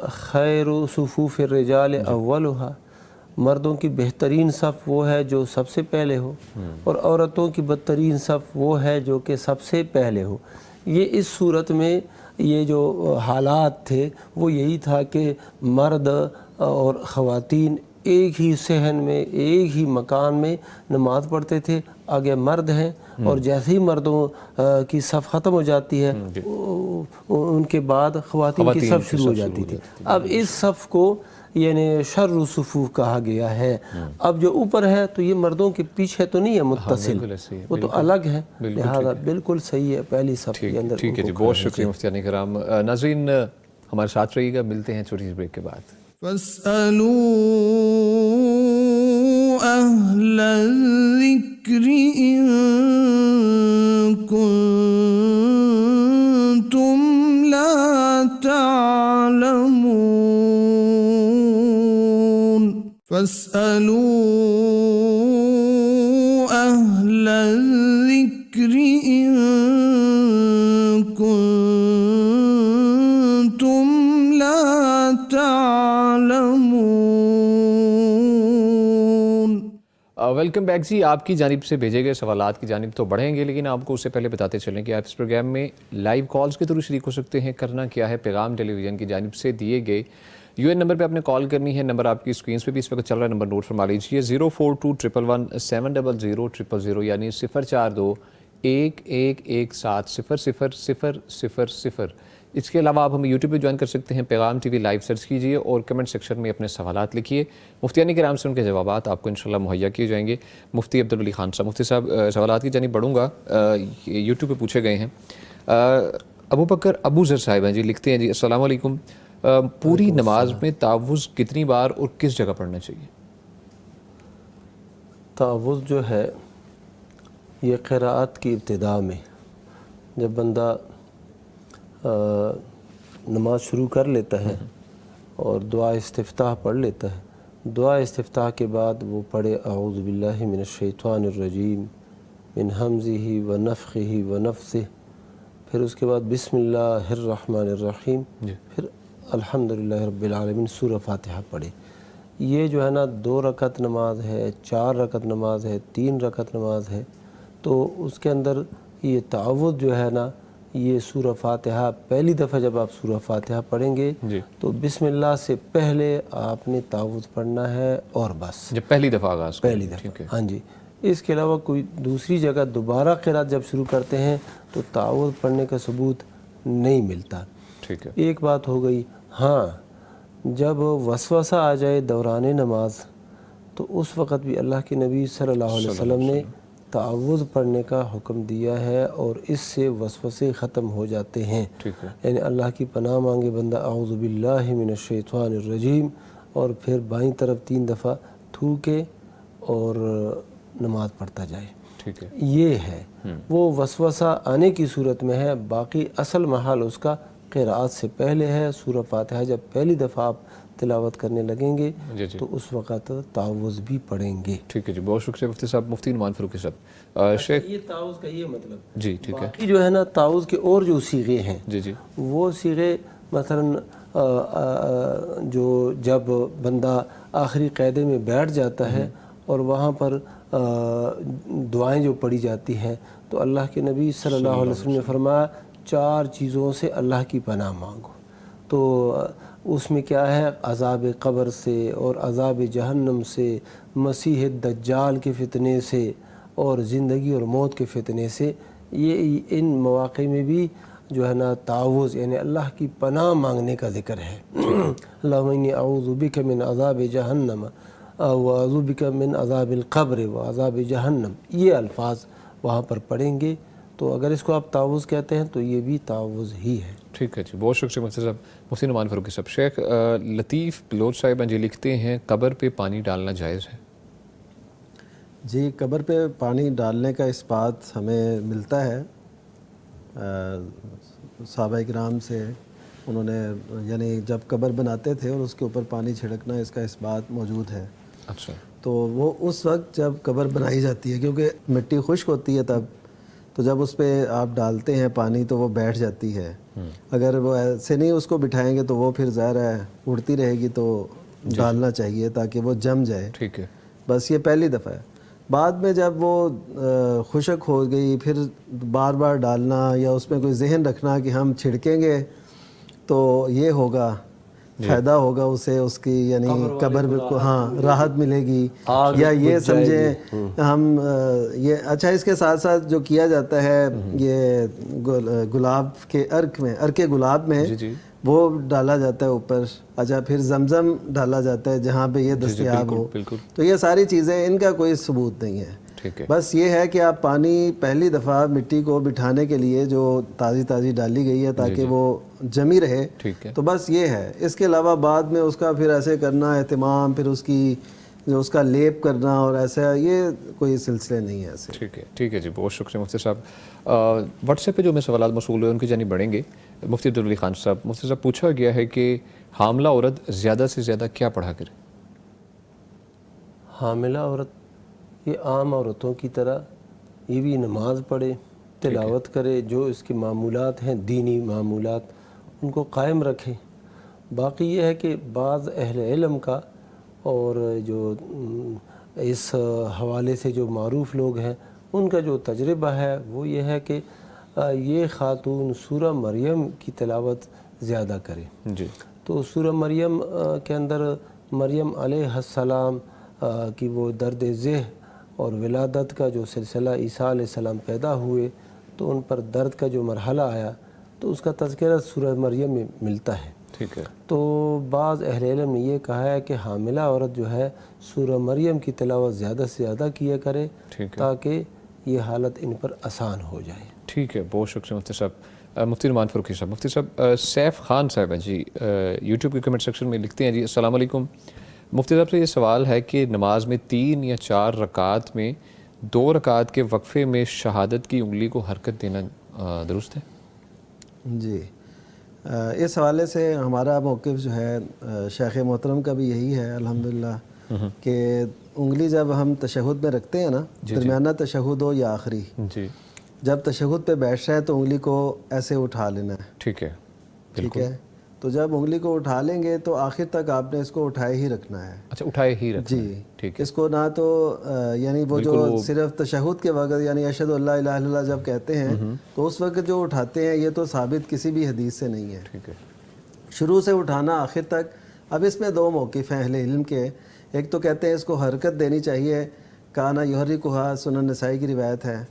Speaker 3: خیر صفوف الرجال اولھا، مردوں کی بہترین صف وہ ہے جو سب سے پہلے ہو، اور عورتوں کی بدترین صف وہ ہے جو کہ سب سے پہلے ہو. یہ اس صورت میں یہ جو حالات تھے وہ یہی تھا کہ مرد اور خواتین ایک ہی صحن میں ایک ہی مکان میں نماز پڑھتے تھے. آگے مرد ہیں اور جیسے ہی مردوں کی صف ختم ہو جاتی ہے ان کے بعد خواتین کی صف شروع ہو جاتی تھی. اب اس صف کو یعنی شر الصفوف کہا گیا ہے. اب جو اوپر ہے تو یہ مردوں کے پیچھے تو نہیں ہے متصل، وہ تو الگ ہے، لہذا بالکل صحیح ہے پہلی صف کے اندر.
Speaker 2: ٹھیک ہے جی، بہت شکریہ مفتیان کرام. ناظرین ہمارے ساتھ رہیے گا، ملتے ہیں چھوٹی سی بریک کے بعد.
Speaker 1: فاسألوا أهل الذكر إن كنتم لا تعلمون. فاسألوا أهل الذكر إن كنتم لا تعلمون.
Speaker 2: ویلکم بیک جی. آپ کی جانب سے بھیجے گئے سوالات کی جانب تو بڑھیں گے، لیکن آپ کو اس سے پہلے بتاتے چلیں کہ آپ اس پروگرام میں لائیو کالز کے تھرو شریک ہو سکتے ہیں. کرنا کیا ہے، پیغام ٹیلی ویژن کی جانب سے دیے گئے UN نمبر پہ آپ نے کال کرنی ہے. نمبر آپ کی اسکرینس پہ بھی اس وقت چل رہا ہے، نمبر نوٹ فرما لیجیے 0421117000 یعنی 042-1117000. اس کے علاوہ آپ ہمیں یوٹیوب پہ جوائن کر سکتے ہیں، پیغام ٹی وی لائیو سرچ کیجیے اور کمنٹ سیکشن میں اپنے سوالات لکھیے. مفتیان کرام سے ان کے جوابات آپ کو انشاءاللہ مہیا کیے جائیں گے. مفتی عبدالولی خان صاحب، مفتی صاحب سوالات کی جانب بڑھوں گا. یوٹیوب پہ پوچھے گئے ہیں. ابو بکر ابو ذر صاحب ہیں جی، لکھتے ہیں جی السلام علیکم، پوری نماز میں تعوذ کتنی بار اور کس جگہ پڑھنا چاہیے؟
Speaker 3: تعوذ جو ہے یہ قراءت کی ابتدا میں جب بندہ نماز شروع کر لیتا ہے اور دعا استفتاح پڑھ لیتا ہے، دعا استفتاح کے بعد وہ پڑھے اعوذ باللہ من الشیطان الرجیم من حمزہ ونفخہ ونفثہ، پھر اس کے بعد بسم اللہ الرحمن الرحیم، پھر الحمدللہ رب العالمین سورہ فاتحہ پڑھے. یہ جو ہے نا 2 رکعت نماز ہے، 4 رکعت نماز ہے، 3 رکعت نماز ہے، تو اس کے اندر یہ تعوذ جو ہے نا، یہ سورہ فاتحہ پہلی دفعہ جب آپ سورہ فاتحہ پڑھیں گے تو بسم اللہ سے پہلے آپ نے تعوذ پڑھنا ہے اور بس.
Speaker 2: جب پہلی دفعہ آغاز کریں.
Speaker 3: پہلی دفعہ، ہاں جی. اس کے علاوہ کوئی دوسری جگہ دوبارہ قرات جب شروع کرتے ہیں تو تعوذ پڑھنے کا ثبوت نہیں ملتا.
Speaker 2: ٹھیک ہے.
Speaker 3: ایک بات ہو گئی. ہاں جب وسوسہ آ جائے دوران نماز تو اس وقت بھی اللہ کے نبی صلی اللہ علیہ وسلم نے تعوذ پڑھنے کا حکم دیا ہے اور اس سے وسوسے ختم ہو جاتے ہیں. یعنی اللہ کی پناہ مانگے بندہ اعوذ باللہ من الشیطان الرجیم اور پھر بائیں طرف 3 دفعہ تھوکے اور نماز پڑھتا جائے.
Speaker 2: ٹھیک ہے.
Speaker 3: یہ ہے وہ وسوسہ آنے کی صورت میں ہے. باقی اصل محل اس کا قراءت سے پہلے ہے. سورہ فاتحہ جب پہلی دفعہ آپ تلاوت کرنے لگیں گے تو اس وقت تعوذ بھی پڑھیں گے.
Speaker 2: ٹھیک ہے جی، بہت شکریہ مفتی صاحب. مفتی نعمان فاروقی صاحب. شیخ
Speaker 3: یہ تعوذ کا یہ مطلب
Speaker 2: جی ٹھیک ہے.
Speaker 3: باقی جو ہے نا تعوذ کے اور جو صیغے ہیں
Speaker 2: جی جی
Speaker 3: وہ صیغے مثلا جو جب بندہ آخری قاعدے میں بیٹھ جاتا ہے اور وہاں پر دعائیں جو پڑھی جاتی ہیں تو اللہ کے نبی صلی اللہ علیہ وسلم نے فرمایا 4 چیزوں سے اللہ کی پناہ مانگو. تو اس میں کیا ہے؟ عذاب قبر سے اور عذاب جہنم سے، مسیح دجال کے فتنے سے اور زندگی اور موت کے فتنے سے. یہ ان مواقع میں بھی جو ہے نا تعوذ یعنی اللہ کی پناہ مانگنے کا ذکر ہے. اللہم انی اعوذ بک من عذاب جہنم واعوذ بک من عذاب القبر وعذاب جہنم، یہ الفاظ وہاں پر پڑھیں گے. تو اگر اس کو آپ تعوذ کہتے ہیں تو یہ بھی تعوذ ہی ہے.
Speaker 2: ٹھیک ہے جی، بہت شکریہ مفتی صاحب. مفتی نعمان فاروقی صاحب. شیخ لطیف بلوچ صاحب ہیں جی، لکھتے ہیں قبر پہ پانی ڈالنا جائز ہے؟
Speaker 4: جی، قبر پہ پانی ڈالنے کا اس بات ہمیں ملتا ہے صحابہ کرام سے. انہوں نے یعنی جب قبر بناتے تھے اور اس کے اوپر پانی چھڑکنا، اس کا اس بات موجود ہے.
Speaker 2: اچھا.
Speaker 4: تو وہ اس وقت جب قبر بنائی جاتی ہے کیونکہ مٹی خشک ہوتی ہے تب، تو جب اس پہ آپ ڈالتے ہیں پانی تو وہ بیٹھ جاتی ہے. اگر وہ ایسے نہیں اس کو بٹھائیں گے تو وہ پھر ظاہر ہے اڑتی رہے گی، تو ڈالنا چاہیے تاکہ وہ جم جائے.
Speaker 2: ٹھیک ہے.
Speaker 4: بس یہ پہلی دفعہ ہے. بعد میں جب وہ خشک ہو گئی پھر بار بار ڈالنا یا اس میں کوئی ذہن رکھنا کہ ہم چھڑکیں گے تو یہ ہوگا، فائدہ ہوگا اسے، اس کی یعنی قبر کو ہاں راحت ملے گی، یا یہ سمجھیں ہم یہ. اچھا، اس کے ساتھ ساتھ جو کیا جاتا ہے یہ گلاب کے عرق میں، عرق گلاب میں وہ ڈالا جاتا ہے اوپر. اچھا، پھر زمزم ڈالا جاتا ہے جہاں پہ یہ دستیاب ہو. تو یہ ساری چیزیں ان کا کوئی ثبوت نہیں ہے. بس یہ ہے کہ آپ پانی پہلی دفعہ مٹی کو بٹھانے کے لیے جو تازی ڈالی گئی ہے تاکہ وہ جمی رہے، تو بس یہ ہے. اس کے علاوہ بعد میں اس کا پھر ایسے کرنا اہتمام، پھر اس کی جو اس کا لیپ کرنا اور ایسا، یہ کوئی سلسلے نہیں ہے ایسے.
Speaker 2: ٹھیک ہے جی، بہت شکریہ مفتی صاحب. واٹس ایپ پہ جو میں سوالات موصول ہوئے ان کی جانب بڑھیں گے. مفتی عبدالولی خان صاحب. مفتی صاحب، پوچھا گیا ہے کہ حاملہ عورت زیادہ سے زیادہ کیا پڑھا کرے؟
Speaker 3: حاملہ عورت یہ عام عورتوں کی طرح یہ بھی نماز پڑھے، تلاوت کرے، جو اس کے معمولات ہیں دینی معمولات ان کو قائم رکھے. باقی یہ ہے کہ بعض اہل علم کا اور جو اس حوالے سے جو معروف لوگ ہیں ان کا جو تجربہ ہے وہ یہ ہے کہ یہ خاتون سورہ مریم کی تلاوت زیادہ کرے.
Speaker 2: جی.
Speaker 3: تو سورہ مریم کے اندر مریم علیہ السلام کی وہ درد ذہ اور ولادت کا جو سلسلہ، عیسیٰ علیہ السلام پیدا ہوئے تو ان پر درد کا جو مرحلہ آیا تو اس کا تذکرہ سورہ مریم میں ملتا ہے.
Speaker 2: ٹھیک ہے.
Speaker 3: تو بعض اہل علم نے یہ کہا ہے کہ حاملہ عورت جو ہے سورہ مریم کی تلاوت زیادہ سے زیادہ کیا کرے تاکہ یہ حالت ان پر آسان ہو جائے.
Speaker 2: ٹھیک ہے، بہت شکریہ مفتی صاحب. مفتی نعمان فاروقی صاحب. مفتی صاحب، سیف خان صاحب ہیں جی، یوٹیوب کے کمنٹ سیکشن میں لکھتے ہیں جی، السلام علیکم. مفتی صاحب سے یہ سوال ہے کہ نماز میں 3 یا 4 رکعات میں 2 رکعات کے وقفے میں شہادت کی انگلی کو حرکت دینا درست ہے؟
Speaker 4: جی، اس حوالے سے ہمارا موقف جو ہے شیخ محترم کا بھی یہی ہے الحمدللہ کہ انگلی جب ہم تشہد میں رکھتے ہیں نا، درمیانہ تشہد ہو یا آخری،
Speaker 2: جی،
Speaker 4: جب تشہد پہ بیٹھ رہے ہیں تو انگلی کو ایسے اٹھا لینا ہے.
Speaker 2: ٹھیک ہے.
Speaker 4: ٹھیک ہے، تو جب انگلی کو اٹھا لیں گے تو آخر تک آپ نے اس کو اٹھائے ہی رکھنا ہے.
Speaker 2: اچھا، اٹھائے ہی رکھنا ہے.
Speaker 4: جی،
Speaker 2: ٹھیک ہے.
Speaker 4: اس کو نہ تو یعنی وہ جو صرف تشہد کے وقت یعنی اشہد اللہ الہ الا اللہ جب کہتے ہیں تو اس وقت جو اٹھاتے ہیں یہ تو ثابت کسی بھی حدیث سے نہیں ہے.
Speaker 2: ٹھیک ہے.
Speaker 4: شروع سے اٹھانا آخر تک. اب اس میں 2 موقف ہیں اہل علم کے. ایک تو کہتے ہیں اس کو حرکت دینی چاہیے، کانا یحرکھا، سنن نسائی کی روایت ہے.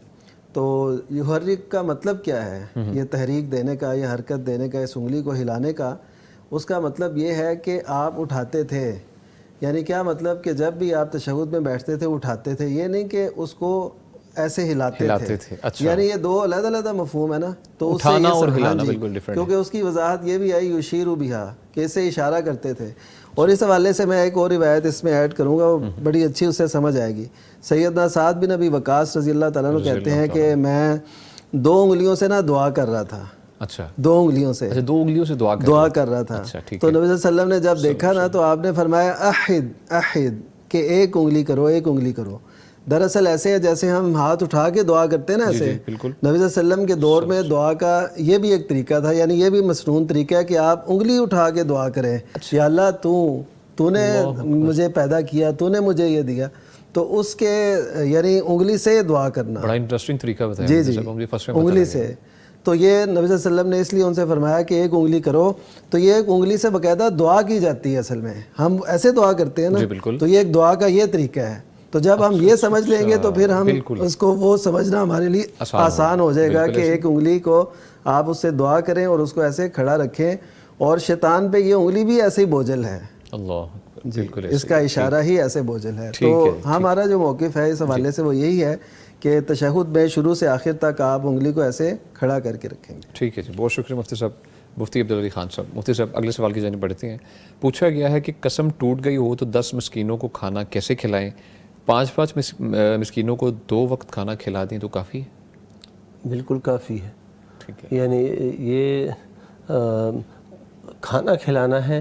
Speaker 4: تو یحرک کا مطلب کیا ہے؟ یہ تحریک دینے کا، یہ حرکت دینے کا، اس انگلی کو ہلانے کا، اس کا مطلب یہ ہے کہ آپ اٹھاتے تھے. یعنی کیا مطلب کہ جب بھی آپ تشہد میں بیٹھتے تھے اٹھاتے تھے، یہ نہیں کہ اس کو ایسے ہلاتے تھے.
Speaker 2: اچھا.
Speaker 4: یعنی یہ 2 علیحدہ مفہوم ہے نا. تو اس سے
Speaker 2: اٹھانا اور
Speaker 4: یہ
Speaker 2: ہلانا بالکل ڈیفرنٹ،
Speaker 4: کیونکہ اس کی وضاحت یہ بھی آئی یشیر بہا کہ اس سے اشارہ کرتے تھے. اور اس حوالے سے میں ایک اور روایت اس میں ایڈ کروں گا، وہ بڑی اچھی اس سے سمجھ آئے گی. سیدنا سعد بن ابی وقاص رضی اللہ تعالیٰ عنہ کہتے ہیں کہ میں 2 انگلیوں سے نا دعا کر رہا تھا.
Speaker 2: اچھا،
Speaker 4: 2 انگلیوں سے.
Speaker 2: اچھا، 2 انگلیوں سے دعا
Speaker 4: کر رہا تھا.
Speaker 2: اچھا، ٹھیک
Speaker 4: تو
Speaker 2: ہے.
Speaker 4: نبی صلی اللہ علیہ وسلم نے جب دیکھا نا تو آپ نے فرمایا احد کہ ایک انگلی کرو، ایک انگلی کرو. دراصل ایسے ہے جیسے ہم ہاتھ اٹھا کے دعا کرتے ہیں نا، ایسے نبی صلی اللہ علیہ وسلم کے دور میں دعا کا یہ بھی ایک طریقہ تھا. یعنی یہ بھی مسنون طریقہ ہے کہ آپ انگلی اٹھا کے دعا کریں. یا اللہ تو نے مجھے پیدا کیا، تو نے مجھے یہ دیا. تو اس کے یعنی انگلی سے دعا کرنا
Speaker 2: بڑا انٹرسٹنگ طریقہ بتایا.
Speaker 4: جی، انگلی سے. تو یہ نبی صلی اللہ علیہ وسلم نے اس لیے ان سے فرمایا کہ ایک انگلی کرو. تو یہ ایک انگلی سے باقاعدہ دعا کی جاتی ہے. اصل میں ہم ایسے دعا کرتے ہیں نا، تو یہ ایک دعا کا یہ طریقہ ہے. تو جب ہم یہ سمجھ لیں گے تو پھر ہم اس کو وہ سمجھنا ہمارے لیے آسان ہو جائے گا کہ ایک انگلی کو آپ اس سے دعا کریں اور اس کو ایسے کھڑا رکھیں. اور شیطان پہ یہ انگلی بھی ایسے ہی بوجھل ہے.
Speaker 2: اللہ،
Speaker 4: اس کا اشارہ ہی ایسے بوجھل ہے. تو ہمارا جو موقف ہے اس حوالے سے وہ یہی ہے کہ تشہد میں شروع سے آخر تک آپ انگلی کو ایسے کھڑا کر کے رکھیں گے.
Speaker 2: ٹھیک ہے جی، بہت شکریہ مفتی صاحب. مفتی عبدالعلی خان صاحب. مفتی صاحب، اگلے سوال کی جانب بڑھتے ہیں. پوچھا گیا ہے کہ قسم ٹوٹ گئی ہو تو 10 مسکینوں کو کھانا کیسے کھلائیں؟ 5 مسکینوں کو 2 وقت کھانا کھلا دیں تو کافی ہے؟
Speaker 3: بالکل کافی ہے.
Speaker 2: ٹھیک ہے.
Speaker 3: یعنی یہ کھانا کھلانا ہے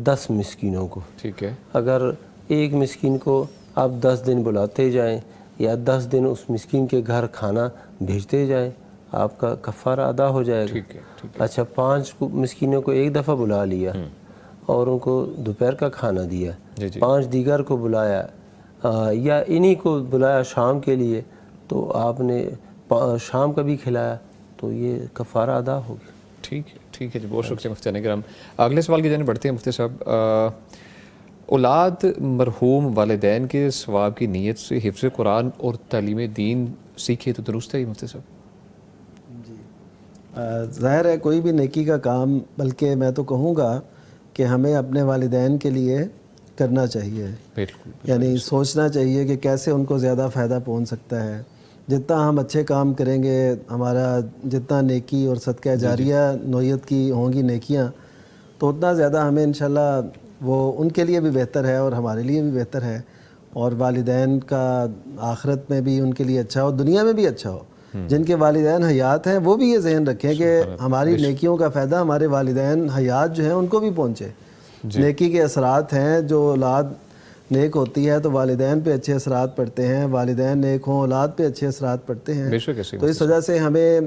Speaker 3: 10 مسکینوں کو.
Speaker 2: ٹھیک ہے.
Speaker 3: اگر ایک مسکین کو آپ 10 دن بلاتے جائیں یا 10 دن اس مسکین کے گھر کھانا بھیجتے جائیں، آپ کا کفارہ ادا ہو جائے گا.
Speaker 2: ٹھیک ہے.
Speaker 3: اچھا، 5 مسکینوں کو ایک دفعہ بلا لیا اور ان کو دوپہر کا کھانا دیا، 5 دیگر کو بلایا یا انہی کو بلایا شام کے لیے تو آپ نے شام کا بھی کھلایا تو یہ کفارہ ادا ہو گیا.
Speaker 2: ٹھیک ہے جی، بہت شکریہ مفتی کرام. اگلے سوال کی جانب بڑھتے ہیں مفتی صاحب. اولاد مرحوم والدین کے ثواب کی نیت سے حفظ قرآن اور تعلیم دین سیکھے تو درست ہے یہ مفتی صاحب؟
Speaker 4: جی، ظاہر ہے کوئی بھی نیکی کا کام، بلکہ میں تو کہوں گا کہ ہمیں اپنے والدین کے لیے کرنا چاہیے.
Speaker 2: بالکل.
Speaker 4: یعنی سوچنا چاہیے کہ کیسے ان کو زیادہ فائدہ پہنچ سکتا ہے. جتنا ہم اچھے کام کریں گے، ہمارا جتنا نیکی اور صدقہ جاریہ نوعیت کی ہوں گی نیکیاں، تو اتنا زیادہ ہمیں انشاءاللہ وہ ان کے لیے بھی بہتر ہے اور ہمارے لیے بھی بہتر ہے. اور والدین کا آخرت میں بھی ان کے لیے اچھا ہو، دنیا میں بھی اچھا ہو. جن کے والدین حیات ہیں وہ بھی یہ ذہن رکھیں کہ ہماری نیکیوں کا فائدہ ہمارے والدین حیات جو ہیں ان کو بھی پہنچے. نیکی کے اثرات ہیں، جو اولاد نیک ہوتی ہے تو والدین پہ اچھے اثرات پڑتے ہیں، والدین نیک ہوں اولاد پہ اچھے اثرات پڑتے ہیں. تو اس وجہ سے ہمیں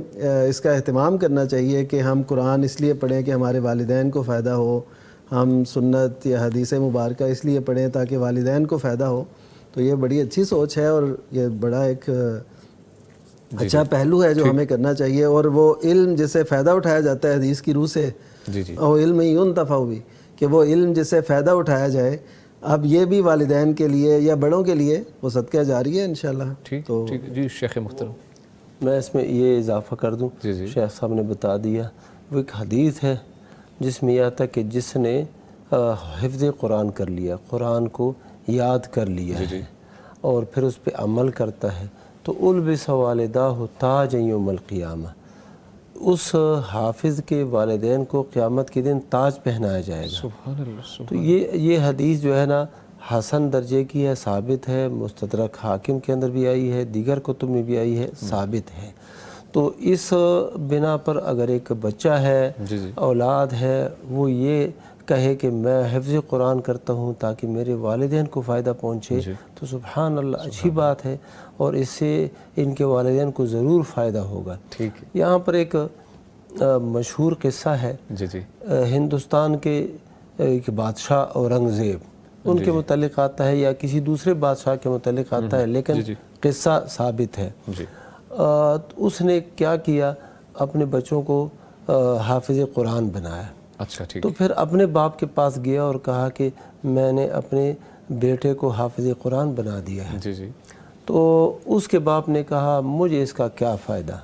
Speaker 4: اس کا اہتمام کرنا چاہیے کہ ہم قرآن اس لیے پڑھیں کہ ہمارے والدین کو فائدہ ہو، ہم سنت یا حدیث مبارکہ اس لیے پڑھیں تاکہ والدین کو فائدہ ہو. تو یہ بڑی اچھی سوچ ہے اور یہ بڑا ایک اچھا پہلو ہے جو ہمیں کرنا چاہیے. اور وہ علم جس سے فائدہ اٹھایا جاتا ہے حدیث کی روح سے, اور علم ينتفع بھی, کہ وہ علم جس سے فائدہ اٹھایا جائے. اب یہ بھی والدین کے لیے یا بڑوں کے لیے وہ صدقہ جاری ہے انشاءاللہ.
Speaker 2: تو جی شیخ محترم
Speaker 3: میں اس میں یہ اضافہ کر دوں, شیخ صاحب نے بتا دیا. وہ ایک حدیث ہے جس میں یہ آتا ہے کہ جس نے حفظ قرآن کر لیا, قرآن کو یاد کر لیا ہے اور پھر اس پہ عمل کرتا ہے, تو البس والداہ تاج یوم القیامہ, اس حافظ کے والدین کو قیامت کے دن تاج پہنایا جائے گا.
Speaker 2: سبحان اللہ.
Speaker 3: تو یہ حدیث جو ہے نا حسن درجے کی ہے, ثابت ہے, مستدرک حاکم کے اندر بھی آئی ہے, دیگر کتب میں بھی آئی ہے, ثابت ہے. تو اس بنا پر اگر ایک بچہ ہے, اولاد ہے, وہ یہ کہے کہ میں حفظ قرآن کرتا ہوں تاکہ میرے والدین کو فائدہ پہنچے, تو سبحان اللہ اچھی بات ہے, اور اس سے ان کے والدین کو ضرور فائدہ ہوگا. یہاں پر ایک مشہور قصہ ہے, ہندوستان کے ایک بادشاہ اورنگزیب, ان کے متعلق آتا ہے یا کسی دوسرے بادشاہ کے متعلق آتا ہے, لیکن قصہ ثابت ہے. اس نے کیا کیا, اپنے بچوں کو حافظ قرآن بنایا. تو پھر اپنے باپ کے پاس گیا اور کہا کہ میں نے اپنے بیٹے کو حافظ قرآن بنا دیا ہے. تو اس کے باپ نے کہا مجھے اس کا کیا فائدہ,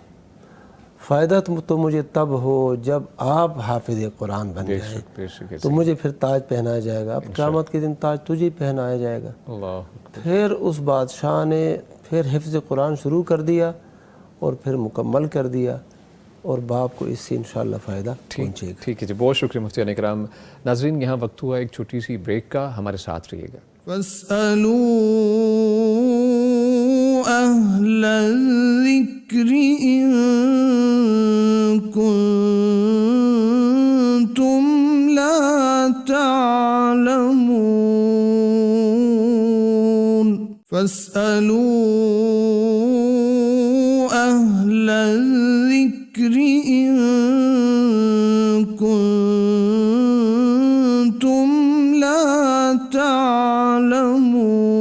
Speaker 3: فائدہ تو مجھے تب ہو جب آپ حافظ قرآن بن جائیں, تو مجھے پھر تاج پہنایا جائے گا, اب قیامت کے دن تاج تجھے پہنایا جائے گا. پھر اس بادشاہ نے پھر حفظ قرآن شروع کر دیا اور پھر مکمل کر دیا, اور باپ کو اس سے انشاءاللہ فائدہ پہنچے گا.
Speaker 2: ٹھیک ہے جی, بہت شکریہ مفتیان اکرام. ناظرین یہاں وقت ہوا ایک چھوٹی سی بریک کا, ہمارے ساتھ رہیے گا.
Speaker 1: فاسألوا أهل الذكر إن كنتم لا تعلمون. فاسألوا أهل الذكر إن كنتم لا تعلمون.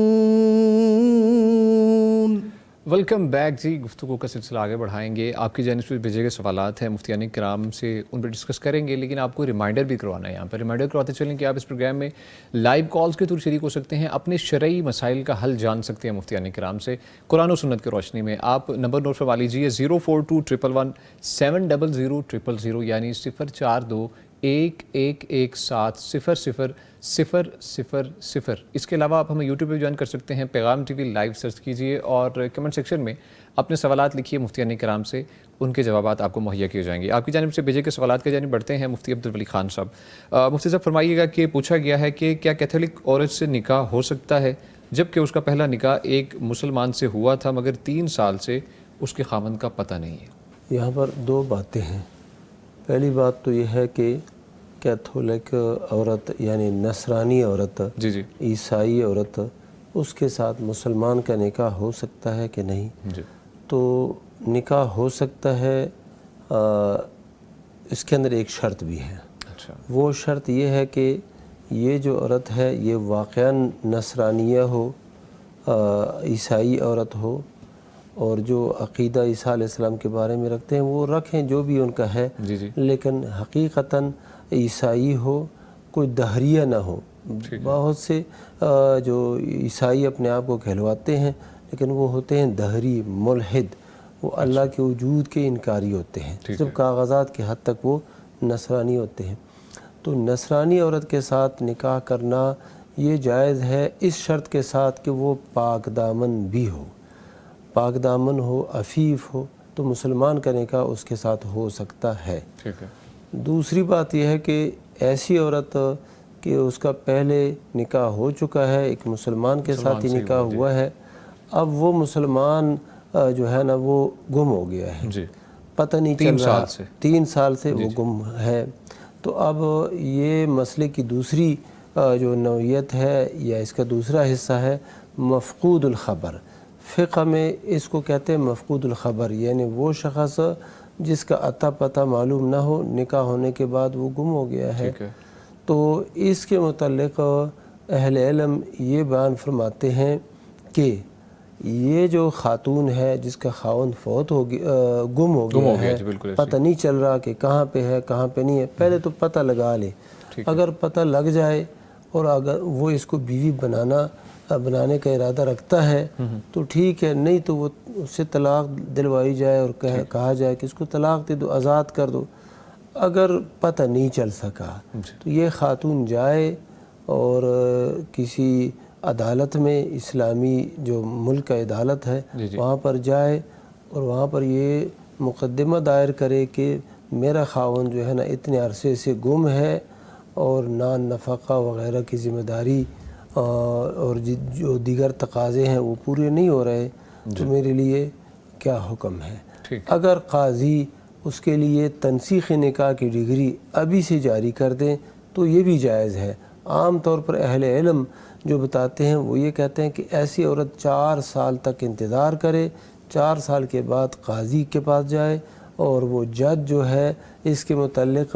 Speaker 2: ویلکم بیک جی. گفتگو کا سلسلہ آگے بڑھائیں گے. آپ کی جانب سے بھیجے گئے سوالات ہیں, مفتیان کرام سے ان پہ ڈسکس کریں گے, لیکن آپ کو ریمائنڈر بھی کروانا ہے. یہاں پہ ریمائنڈر کرواتے چلیں کہ آپ اس پروگرام میں لائیو کالز کے تھرو شریک ہو سکتے ہیں, اپنے شرعی مسائل کا حل جان سکتے ہیں مفتیان کرام سے قرآن و سنت کی روشنی میں. آپ نمبر نوٹ فرما لیجیے 04211170000, یعنی 04211170000. اس کے علاوہ آپ ہمیں یوٹیوب پہ جوائن کر سکتے ہیں, پیغام ٹی وی لائیو سرچ کیجیے اور کمنٹ سیکشن میں اپنے سوالات لکھیے مفتیان کرام سے, ان کے جوابات آپ کو مہیا کیے جائیں گے. آپ کی جانب سے بھیجے گئے سوالات کی جانب بڑھتے ہیں. مفتی عبدالولی خان صاحب, مفتی صاحب فرمائیے گا کہ پوچھا گیا ہے کہ کیا کیتھولک عورت سے نکاح ہو سکتا ہے جبکہ اس کا پہلا نکاح ایک مسلمان سے ہوا تھا مگر 3 سال سے اس کے خاوند کا پتہ نہیں ہے؟
Speaker 3: یہاں پر 2 باتیں ہیں. پہلی بات تو یہ ہے کہ کیتھولک عورت یعنی نصرانی عورت, عیسائی عورت, اس کے ساتھ مسلمان کا نکاح ہو سکتا ہے کہ نہیں؟ تو نکاح ہو سکتا ہے, اس کے اندر ایک شرط بھی ہے. وہ شرط یہ ہے کہ یہ جو عورت ہے یہ واقعاً نصرانیہ ہو, عیسائی عورت ہو, اور جو عقیدہ عیسیٰ علیہ السلام کے بارے میں رکھتے ہیں وہ رکھیں جو بھی ان کا ہے, لیکن حقیقتاً عیسائی ہو, کوئی دہریہ نہ ہو. بہت سے جو عیسائی اپنے آپ کو کہلواتے ہیں لیکن وہ ہوتے ہیں دہری, ملحد, وہ اللہ کے وجود کے انکاری ہوتے ہیں, صرف کاغذات کے حد تک وہ نصرانی ہوتے ہیں. تو نصرانی عورت کے ساتھ نکاح کرنا یہ جائز ہے اس شرط کے ساتھ کہ وہ پاک دامن بھی ہو, پاک دامن ہو, عفیف ہو, تو مسلمان کا نکاح اس کے ساتھ ہو سکتا ہے. دوسری بات یہ ہے کہ ایسی عورت کہ اس کا پہلے نکاح ہو چکا ہے, ایک مسلمان کے ساتھ ہی نکاح ہوا ہے, اب وہ مسلمان جو ہے نا وہ گم ہو گیا ہے, پتہ نہیں چل رہا, 3 سال سے وہ گم ہے. تو اب یہ مسئلے کی دوسری جو نوعیت ہے یا اس کا دوسرا حصہ ہے مفقود الخبر. فقہ میں اس کو کہتے ہیں مفقود الخبر, یعنی وہ شخص جس کا عطا پتہ معلوم نہ ہو, نکاح ہونے کے بعد وہ گم ہو گیا ہے. تو اس کے متعلق اہل علم یہ بیان فرماتے ہیں کہ یہ جو خاتون ہے جس کا خاوند فوت ہو گیا گم ہو گیا ہے، پتہ نہیں چل رہا کہ کہاں پہ ہے کہاں پہ نہیں ہے، پہلے تو پتہ لگا لے. اگر پتہ لگ جائے اور اگر وہ اس کو بیوی بنانے کا ارادہ رکھتا ہے تو ٹھیک ہے، نہیں تو وہ اس سے طلاق دلوائی جائے اور کہا جائے کہ اس کو طلاق دے دو، آزاد کر دو. اگر پتہ نہیں چل سکا تو یہ خاتون جائے اور کسی عدالت میں، اسلامی جو ملک کا عدالت ہے وہاں پر جائے اور وہاں پر یہ مقدمہ دائر کرے کہ میرا خاوند جو ہے نا اتنے عرصے سے گم ہے اور نان نفقہ وغیرہ کی ذمہ داری اور جو دیگر تقاضے ہیں وہ پورے نہیں ہو رہے، تو میرے لیے کیا حکم ہے. اگر قاضی اس کے لیے تنسیخ نکاح کی ڈگری ابھی سے جاری کر دیں تو یہ بھی جائز ہے. عام طور پر اہل علم جو بتاتے ہیں وہ یہ کہتے ہیں کہ ایسی عورت 4 سال تک انتظار کرے، 4 سال کے بعد قاضی کے پاس جائے اور وہ جج جو ہے اس کے متعلق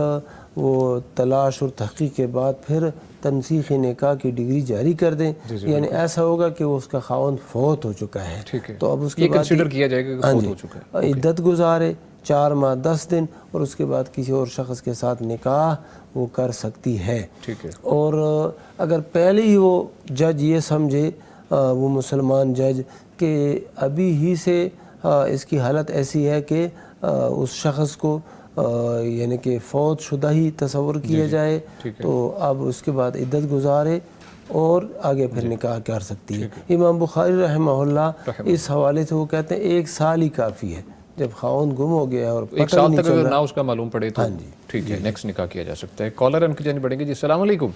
Speaker 3: وہ تلاش اور تحقیق کے بعد پھر تنسیخ نکاح کی ڈگری جاری کر دیں. یعنی ایسا ہوگا کہ وہ اس کا خاوند فوت ہو چکا ہے تو اب اس کے بعد
Speaker 2: کنسیڈر کیا جائے گا کہ فوت ہو چکا ہے،
Speaker 3: عدت گزارے 4 ماہ 10 دن اور اس کے بعد کسی اور شخص کے ساتھ نکاح وہ کر سکتی ہے. اور اگر پہلے ہی وہ جج یہ سمجھے وہ مسلمان جج کہ ابھی ہی سے اس کی حالت ایسی ہے کہ اس شخص کو یعنی کہ فوت شدہ ہی تصور کیا جائے تو اب اس کے بعد عدت گزارے اور آگے پھر نکاح کر سکتی ہے. امام بخاری رحمہ اللہ اس حوالے سے وہ کہتے ہیں 1 سال ہی کافی ہے. جب خاوند گم ہو گیا اور
Speaker 2: 1 سال تک اگر نہ اس کا معلوم پڑے تو ٹھیک ہے، نیکسٹ نکاح کیا جا سکتا ہے. کالر ان کی جانب بڑھیں گے. جی السلام علیکم.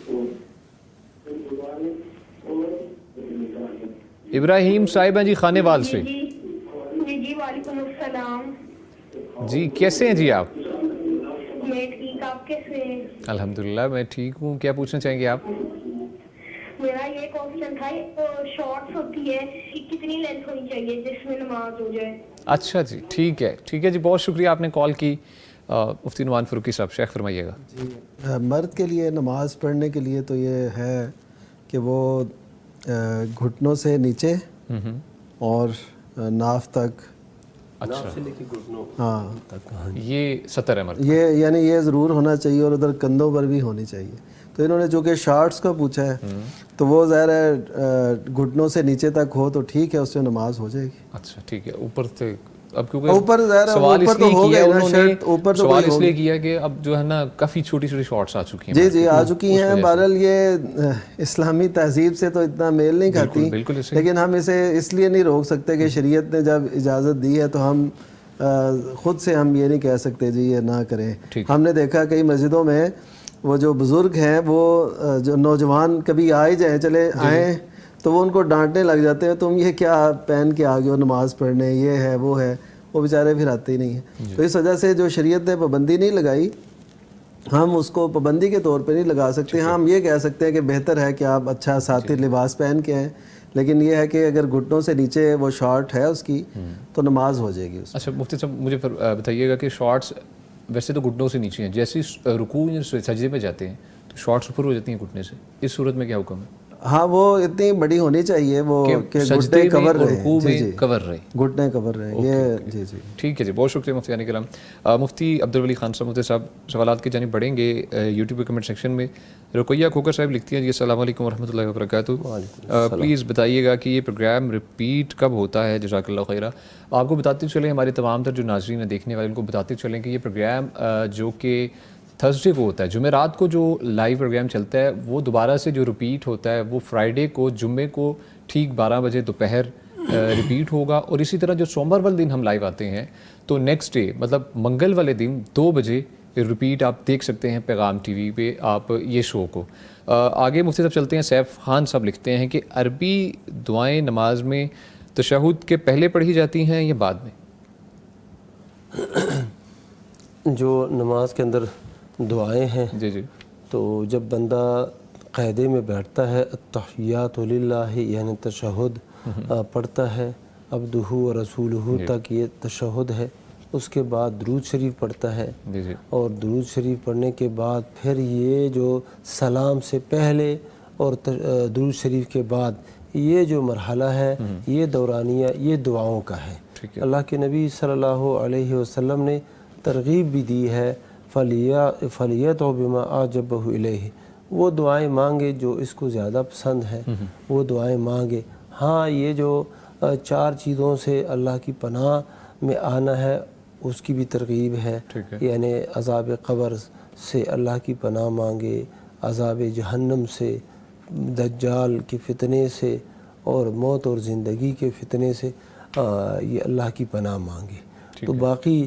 Speaker 2: ابراہیم صاحبہ جی خانے وال سے.
Speaker 5: جی وعلیکم السلام.
Speaker 2: جی کیسے ہیں جی آپ؟
Speaker 5: میں ٹھیک، آپ کیسے ہیں؟
Speaker 2: الحمدللہ میں ٹھیک ہوں. کیا پوچھنا چاہیں گے آپ؟
Speaker 5: میرا یہ کوسچن تھا، شارٹس ہوتی ہے کتنی لینتھ ہونی چاہیے جس میں نماز ہو جائے؟
Speaker 2: اچھا جی ٹھیک ہے جی، بہت شکریہ آپ نے کال کی. مفتی نعمان فاروقی صاحب شیخ فرمائیے گا.
Speaker 4: جی مرد کے لیے نماز پڑھنے کے لیے تو یہ ہے کہ وہ گھٹنوں سے نیچے اور ناف تک، ہاں
Speaker 2: یہ سطر ہے مرد،
Speaker 4: یہ یعنی یہ ضرور ہونا چاہیے اور ادھر کندھوں پر بھی ہونی چاہیے. تو انہوں نے جو کہ شارٹس کا پوچھا ہے تو وہ ظاہر ہے گھٹنوں سے نیچے تک ہو تو ٹھیک ہے، اس سے نماز ہو جائے گی.
Speaker 2: اچھا ٹھیک ہے. اوپر سے اب کیونکہ
Speaker 4: اوپر
Speaker 2: سوال اس لیے کیا انہوں نے سوال اس لیے
Speaker 4: نے
Speaker 2: کیا کہ اب جو ہے نا کافی چھوٹی چھوٹی شارٹس آ چکی ہیں.
Speaker 4: جی جی آ چکی ہیں. بہرحال یہ اسلامی تہذیب سے تو اتنا میل نہیں کھاتی، لیکن ہم اسے اس لیے نہیں روک سکتے کہ شریعت نے جب اجازت دی ہے تو ہم خود سے ہم یہ نہیں کہہ سکتے جی یہ نہ کریں. ہم نے دیکھا کئی مسجدوں میں وہ جو بزرگ ہیں وہ جو نوجوان کبھی آئے جائیں چلے آئیں تو وہ ان کو ڈانٹنے لگ جاتے ہیں، تم یہ کیا پہن کے آگے ہو نماز پڑھنے، یہ ہے وہ ہے. وہ بیچارے پھر آتے ہی نہیں ہیں. تو اس وجہ سے جو شریعت نے پابندی نہیں لگائی ہم اس کو پابندی کے طور پہ نہیں لگا سکتے. ہم یہ کہہ سکتے ہیں کہ بہتر ہے کہ آپ اچھا ساتر لباس پہن کے آئیں، لیکن یہ ہے کہ اگر گھٹنوں سے نیچے وہ شارٹ ہے اس کی تو نماز ہو جائے گی.
Speaker 2: اچھا مفتی صاحب مجھے بتائیے گا کہ شارٹس ویسے تو گھٹنوں سے نیچے ہیں، جیسے رکوع یا سجدے میں جاتے ہیں تو شارٹس اوپر ہو جاتی ہیں گھٹنے سے، اس صورت میں کیا حکم ہے؟
Speaker 4: ہاں وہ اتنی بڑی ہونی چاہیے وہ کہ گھٹنے کور رہے، گھٹنے کور رہے. یہ جی جی
Speaker 2: ٹھیک ہے جی، بہت شکریہ مفتی کرام. مفتی عبدالولی خان صاحب مفتی صاحب سوالات کی جانب بڑھیں گے. یوٹیوب کے کمنٹ سیکشن میں رقیہ کھوکر صاحب لکھتی ہیں جی السلام علیکم ورحمۃ اللہ وبرکاتہ. پلیز بتائیے گا کہ یہ پروگرام ریپیٹ کب ہوتا ہے؟ جزاک اللہ خیرہ. آپ کو بتاتے چلیں، ہمارے تمام تر جو ناظرین ہیں دیکھنے والے ان کو بتاتے چلیں کہ یہ پروگرام جو کہ تھرسڈے کو ہوتا ہے، جمعرات کو جو لائیو پروگرام چلتا ہے وہ دوبارہ سے جو ریپیٹ ہوتا ہے وہ فرائیڈے کو جمعے کو ٹھیک 12 بجے دوپہر ریپیٹ ہوگا. اور اسی طرح جو سوموار والے دن ہم لائیو آتے ہیں تو نیکسٹ ڈے مطلب منگل والے دن 2 بجے ریپیٹ آپ دیکھ سکتے ہیں پیغام ٹی وی پہ آپ یہ شو کو. آگے مفتی صاحب چلتے ہیں. سیف خان صاحب لکھتے ہیں کہ عربی دعائیں نماز میں تشہد کے پہلے پڑھی جاتی ہیں یا بعد میں؟
Speaker 3: جو نماز کے اندر دعائیں ہیں
Speaker 2: جی جی
Speaker 3: تو جب بندہ قاعدے میں بیٹھتا ہے التحیات للہ یعنی تشہد پڑھتا ہے، عبدہ و رسولہ تک یہ تشہد ہے. اس کے بعد درود شریف پڑھتا ہے اور درود شریف پڑھنے کے بعد پھر یہ جو سلام سے پہلے اور درود شریف کے بعد یہ جو مرحلہ ہے یہ دورانیہ یہ دعاؤں کا ہے۔ اللہ کے نبی صلی اللہ علیہ وسلم نے ترغیب بھی دی ہے فَلْيَدْعُ بِمَا أَعْجَبَهُ إِلَيْهِ، وہ دعائیں مانگے جو اس کو زیادہ پسند ہے، وہ دعائیں مانگے۔ ہاں یہ جو 4 چیزوں سے اللہ کی پناہ میں آنا ہے اس کی بھی ترغیب ہے، یعنی عذاب قبر سے اللہ کی پناہ مانگے، عذاب جہنم سے، دجال کے فتنے سے، اور موت اور زندگی کے فتنے سے یہ اللہ کی پناہ مانگے۔ تو باقی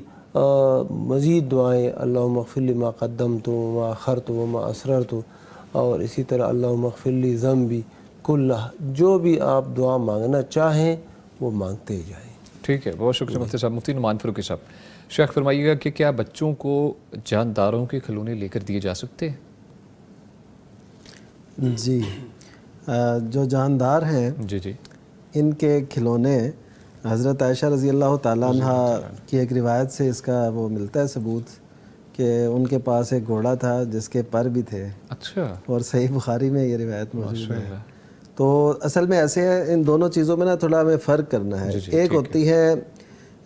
Speaker 3: مزید دعائیں اللہم اغفر لی ما قدمت وما اخرت وما اسررت، اور اسی طرح اللہم اغفر لی ذنبی کلہ، جو بھی آپ دعا مانگنا چاہیں وہ مانگتے جائیں۔
Speaker 2: ٹھیک ہے، بہت شکریہ مفتی صاحب۔ مفتی نعمان فاروقی صاحب، شیخ فرمائیے گا کہ کیا بچوں کو جانداروں کے کھلونے لے کر دیے جا سکتے ہیں؟
Speaker 4: جی، جو جاندار ہیں
Speaker 2: جی
Speaker 4: ان کے کھلونے، حضرت عائشہ رضی اللہ تعالیٰ عنہ کی ایک روایت سے اس کا وہ ملتا ہے ثبوت کہ ان کے پاس ایک گھوڑا تھا جس کے پر بھی تھے۔
Speaker 2: اچھا،
Speaker 4: اور صحیح بخاری میں یہ روایت موجود ہے۔ تو اصل میں ایسے ہے، ان دونوں چیزوں میں نا تھوڑا ہمیں فرق کرنا ہے۔ ایک ہوتی ہے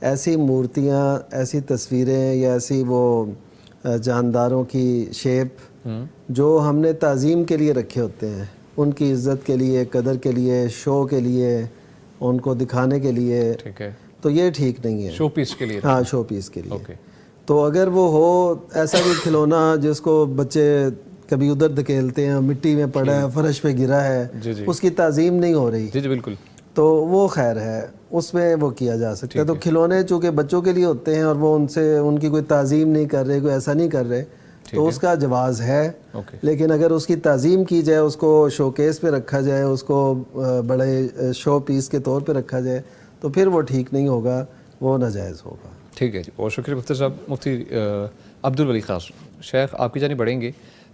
Speaker 4: ایسی مورتیاں، ایسی تصویریں یا ایسی وہ جانداروں کی شیپ جو ہم نے تعظیم کے لیے رکھے ہوتے ہیں، ان کی عزت کے لیے، قدر کے لیے، شو کے لیے، ان کو دکھانے کے لیے،
Speaker 2: ٹھیک ہے،
Speaker 4: تو یہ ٹھیک نہیں ہے۔
Speaker 2: شو پیس کے لیے؟
Speaker 4: ہاں، شو پیس کے لیے۔ تو اگر وہ ہو ایسا کوئی کھلونا جس کو بچے کبھی ادھر دھکیلتے ہیں، مٹی میں پڑا ہے، فرش پہ گرا ہے، اس کی تعظیم نہیں ہو رہی،
Speaker 2: جی بالکل،
Speaker 4: تو وہ خیر ہے، اس میں وہ کیا جا سکتا ہے۔ تو کھلونے چونکہ بچوں کے لیے ہوتے ہیں اور وہ ان کی کوئی تعظیم نہیں کر رہے، کوئی ایسا نہیں کر رہے، تو اس کا جواز ہے۔ لیکن اگر اس کی تعظیم کی جائے، اس کو شو کیس پہ رکھا جائے، اس کو بڑے شو پیس کے طور پہ رکھا جائے، تو پھر وہ ٹھیک نہیں ہوگا، وہ ناجائز ہوگا۔
Speaker 2: ٹھیک ہے جی، بہت شکریہ مفتی صاحب۔ مفتی عبدالولی خاص، شیخ آپ کی جانب بڑھیں گے۔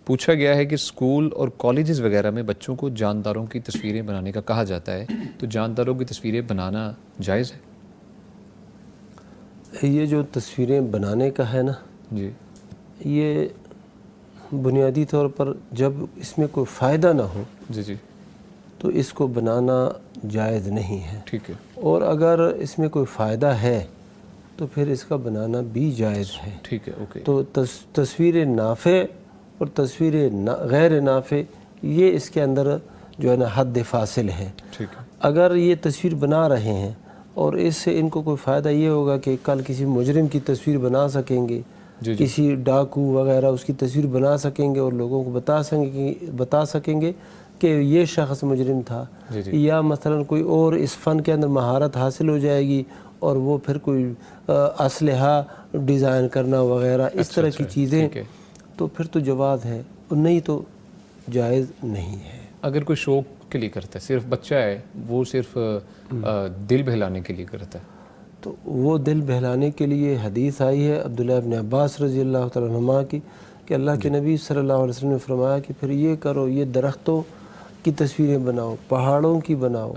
Speaker 2: پوچھا گیا ہے کہ اسکول اور کالجز وغیرہ میں بچوں کو جانداروں کی تصویریں بنانے کا کہا جاتا ہے، تو جانداروں کی تصویریں بنانا جائز ہے؟
Speaker 3: یہ جو تصویریں بنانے کا ہے نا،
Speaker 2: جی،
Speaker 3: یہ بنیادی طور پر جب اس میں کوئی فائدہ نہ ہو
Speaker 2: جی
Speaker 3: تو اس کو بنانا جائز نہیں ہے۔
Speaker 2: ٹھیک ہے،
Speaker 3: اور اگر اس میں کوئی فائدہ ہے تو پھر اس کا بنانا بھی جائز ہے۔
Speaker 2: ٹھیک ہے، اوکے۔
Speaker 3: تو تصویر نافع اور تصویر غیر نافع یہ اس کے اندر جو ہے نا حد فاصل ہے۔
Speaker 2: ٹھیک ہے،
Speaker 3: اگر یہ تصویر بنا رہے ہیں اور اس سے ان کو کوئی فائدہ یہ ہوگا کہ کل کسی مجرم کی تصویر بنا سکیں گے، کسی ڈاکو وغیرہ اس کی تصویر بنا سکیں گے اور لوگوں کو بتا سکیں گے کہ یہ شخص مجرم تھا، یا مثلا کوئی اور اس فن کے اندر مہارت حاصل ہو جائے گی اور وہ پھر کوئی اسلحہ ڈیزائن کرنا وغیرہ اس طرح کی چیزیں، تو پھر تو جواز ہے، اور نہیں تو جائز نہیں ہے۔
Speaker 2: اگر کوئی شوق کے لیے کرتا ہے، صرف بچہ ہے وہ صرف دل بہلانے کے لیے کرتا ہے،
Speaker 3: تو وہ دل بہلانے کے لیے حدیث آئی ہے عبداللہ ابن عباس رضی اللہ تعالیٰ عنہ کی کہ اللہ کے نبی صلی اللہ علیہ وسلم نے فرمایا کہ پھر یہ کرو، یہ درختوں کی تصویریں بناؤ، پہاڑوں کی بناؤ،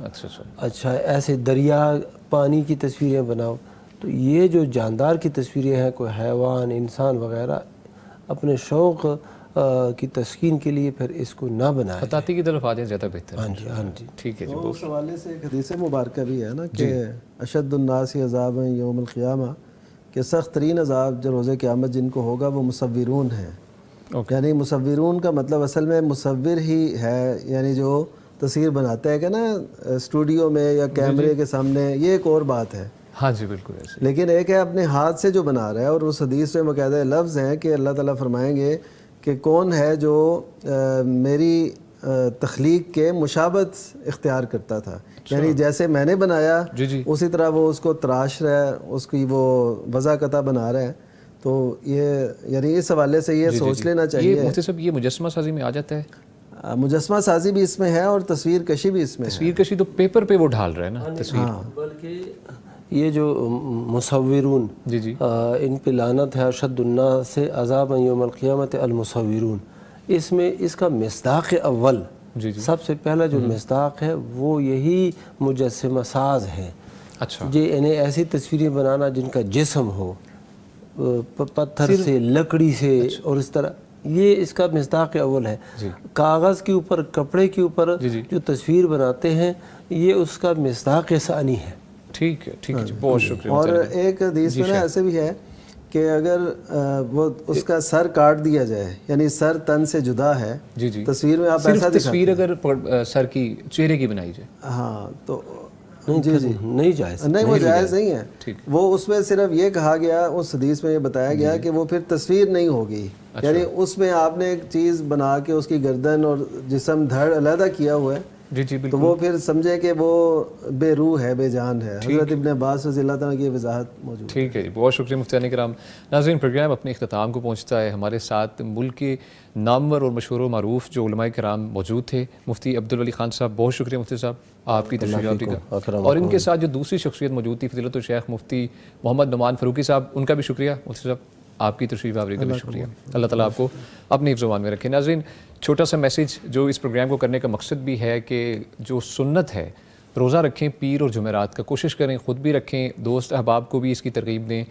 Speaker 3: اچھا ایسے دریا پانی کی تصویریں بناؤ۔ تو یہ جو جاندار کی تصویریں ہیں، کوئی حیوان، انسان وغیرہ، اپنے شوق کی تسکین کے لیے پھر اس کو نہ بنائیں۔
Speaker 2: خطاطی کی طرف آ جائیں زیادہ بہتر ہے۔
Speaker 3: ہاں جی، ہاں جی،
Speaker 2: ٹھیک ہے جی۔
Speaker 4: اس حوالے سے ایک حدیث مبارکہ بھی ہے نا کہ اشد الناس عذابا یوم القیامہ، کہ سخت ترین عذاب جو روز قیامت جن کو ہوگا وہ مصورون ہیں۔ یعنی مصورون کا مطلب اصل میں مصور ہی ہے، یعنی جو تصویر بناتا ہے کہ نا اسٹوڈیو میں یا کیمرے کے سامنے، یہ ایک اور بات ہے۔
Speaker 2: ہاں جی بالکل ایسے،
Speaker 4: لیکن ایک ہے اپنے ہاتھ سے جو بنا رہا ہے، اور اس حدیث میں باقاعدہ لفظ ہیں کہ اللہ تعالیٰ فرمائیں گے کہ کون ہے جو میری تخلیق کے مشابہت اختیار کرتا تھا، یعنی جیسے میں نے بنایا اسی طرح وہ اس کو تراش رہا ہے، اس کی وہ وضع قطع بنا رہا ہے۔ تو یہ یعنی اس حوالے سے یہ سوچ لینا چاہیے۔
Speaker 2: یہ مفتی صاحب یہ مجسمہ سازی میں آ جاتا ہے؟
Speaker 4: مجسمہ سازی بھی اس میں ہے اور تصویر کشی بھی اس میں ہے۔
Speaker 2: تصویر کشی تو پیپر پہ وہ ڈھال رہا ہے نا تصویر،
Speaker 3: بلکہ یہ جو مصورون، ان پہ لعنت ہے، اشد الناس عذابا یوم القیامت المصورون، اس میں اس کا مصداق اول، سب سے پہلا جو مصداق ہے وہ یہی مجسمہ ساز ہے۔
Speaker 2: اچھا،
Speaker 3: انہیں ایسی تصویریں بنانا جن کا جسم ہو، پتھر سے، لکڑی سے، اور اس طرح، یہ اس کا مصداق اول ہے. کاغذ کے اوپر کپڑے کے اوپر جو تصویر بناتے ہیں یہ اس کا مصداق ثانی ہے.
Speaker 2: ٹھیک ہے ٹھیک ہے جی بہت شکریہ.
Speaker 4: اور ایک حدیث میں نا ایسے بھی ہے کہ اگر وہ اس کا سر کاٹ دیا جائے یعنی سر تن سے جدا ہے تصویر میں آپ ایسا
Speaker 2: تصویر اگر سر کی چہرے کی بنائی جائے
Speaker 4: ہاں تو
Speaker 3: نہیں جائز,
Speaker 4: نہیں وہ جائز نہیں ہے. وہ اس میں صرف یہ کہا گیا اس حدیث میں یہ بتایا گیا کہ وہ پھر تصویر نہیں ہوگی. یعنی اس میں آپ نے ایک چیز بنا کے اس کی گردن اور جسم دھڑ علیحدہ کیا ہوا ہے تو وہ پھر سمجھے کہ وہ بے روح ہے بے جان ہے. حضرت ابن عباس رضی اللہ تعالیٰ کی وضاحت موجود.
Speaker 2: ٹھیک ہے جی بہت شکریہ مفتیان کرام. ناظرین پروگرام اپنے اختتام کو پہنچتا ہے. ہمارے ساتھ ملک کے نامور اور مشہور و معروف جو علماء کرام موجود تھے مفتی عبدالولی خان صاحب بہت شکریہ مفتی صاحب آپ کی تشریف آوری کا. اور ان کے ساتھ جو دوسری شخصیت موجود تھی فضیلت الشیخ مفتی محمد نعمان فاروقی صاحب ان کا بھی شکریہ. مفتی صاحب آپ کی تشریف آوری کا بھی شکریہ. اللہ تعالیٰ آپ کو اپنی حفظ و امان میں رکھے. ناظرین چھوٹا سا میسیج جو اس پروگرام کو کرنے کا مقصد بھی ہے کہ جو سنت ہے روزہ رکھیں پیر اور جمعرات کا, کوشش کریں خود بھی رکھیں, دوست احباب کو بھی اس کی ترغیب دیں,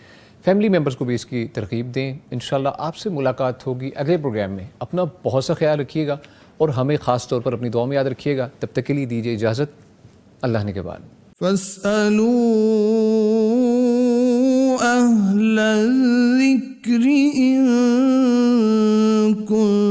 Speaker 2: فیملی ممبرز کو بھی اس کی ترغیب دیں. انشاءاللہ آپ سے ملاقات ہوگی اگلے پروگرام میں. اپنا بہت سا خیال رکھیے گا اور ہمیں خاص طور پر اپنی دعا میں یاد رکھیے گا. تب تک کے لیے دیجیے اجازت. اللہ نے کے بعد
Speaker 1: فاسألوا أهل الذكر إن كنتم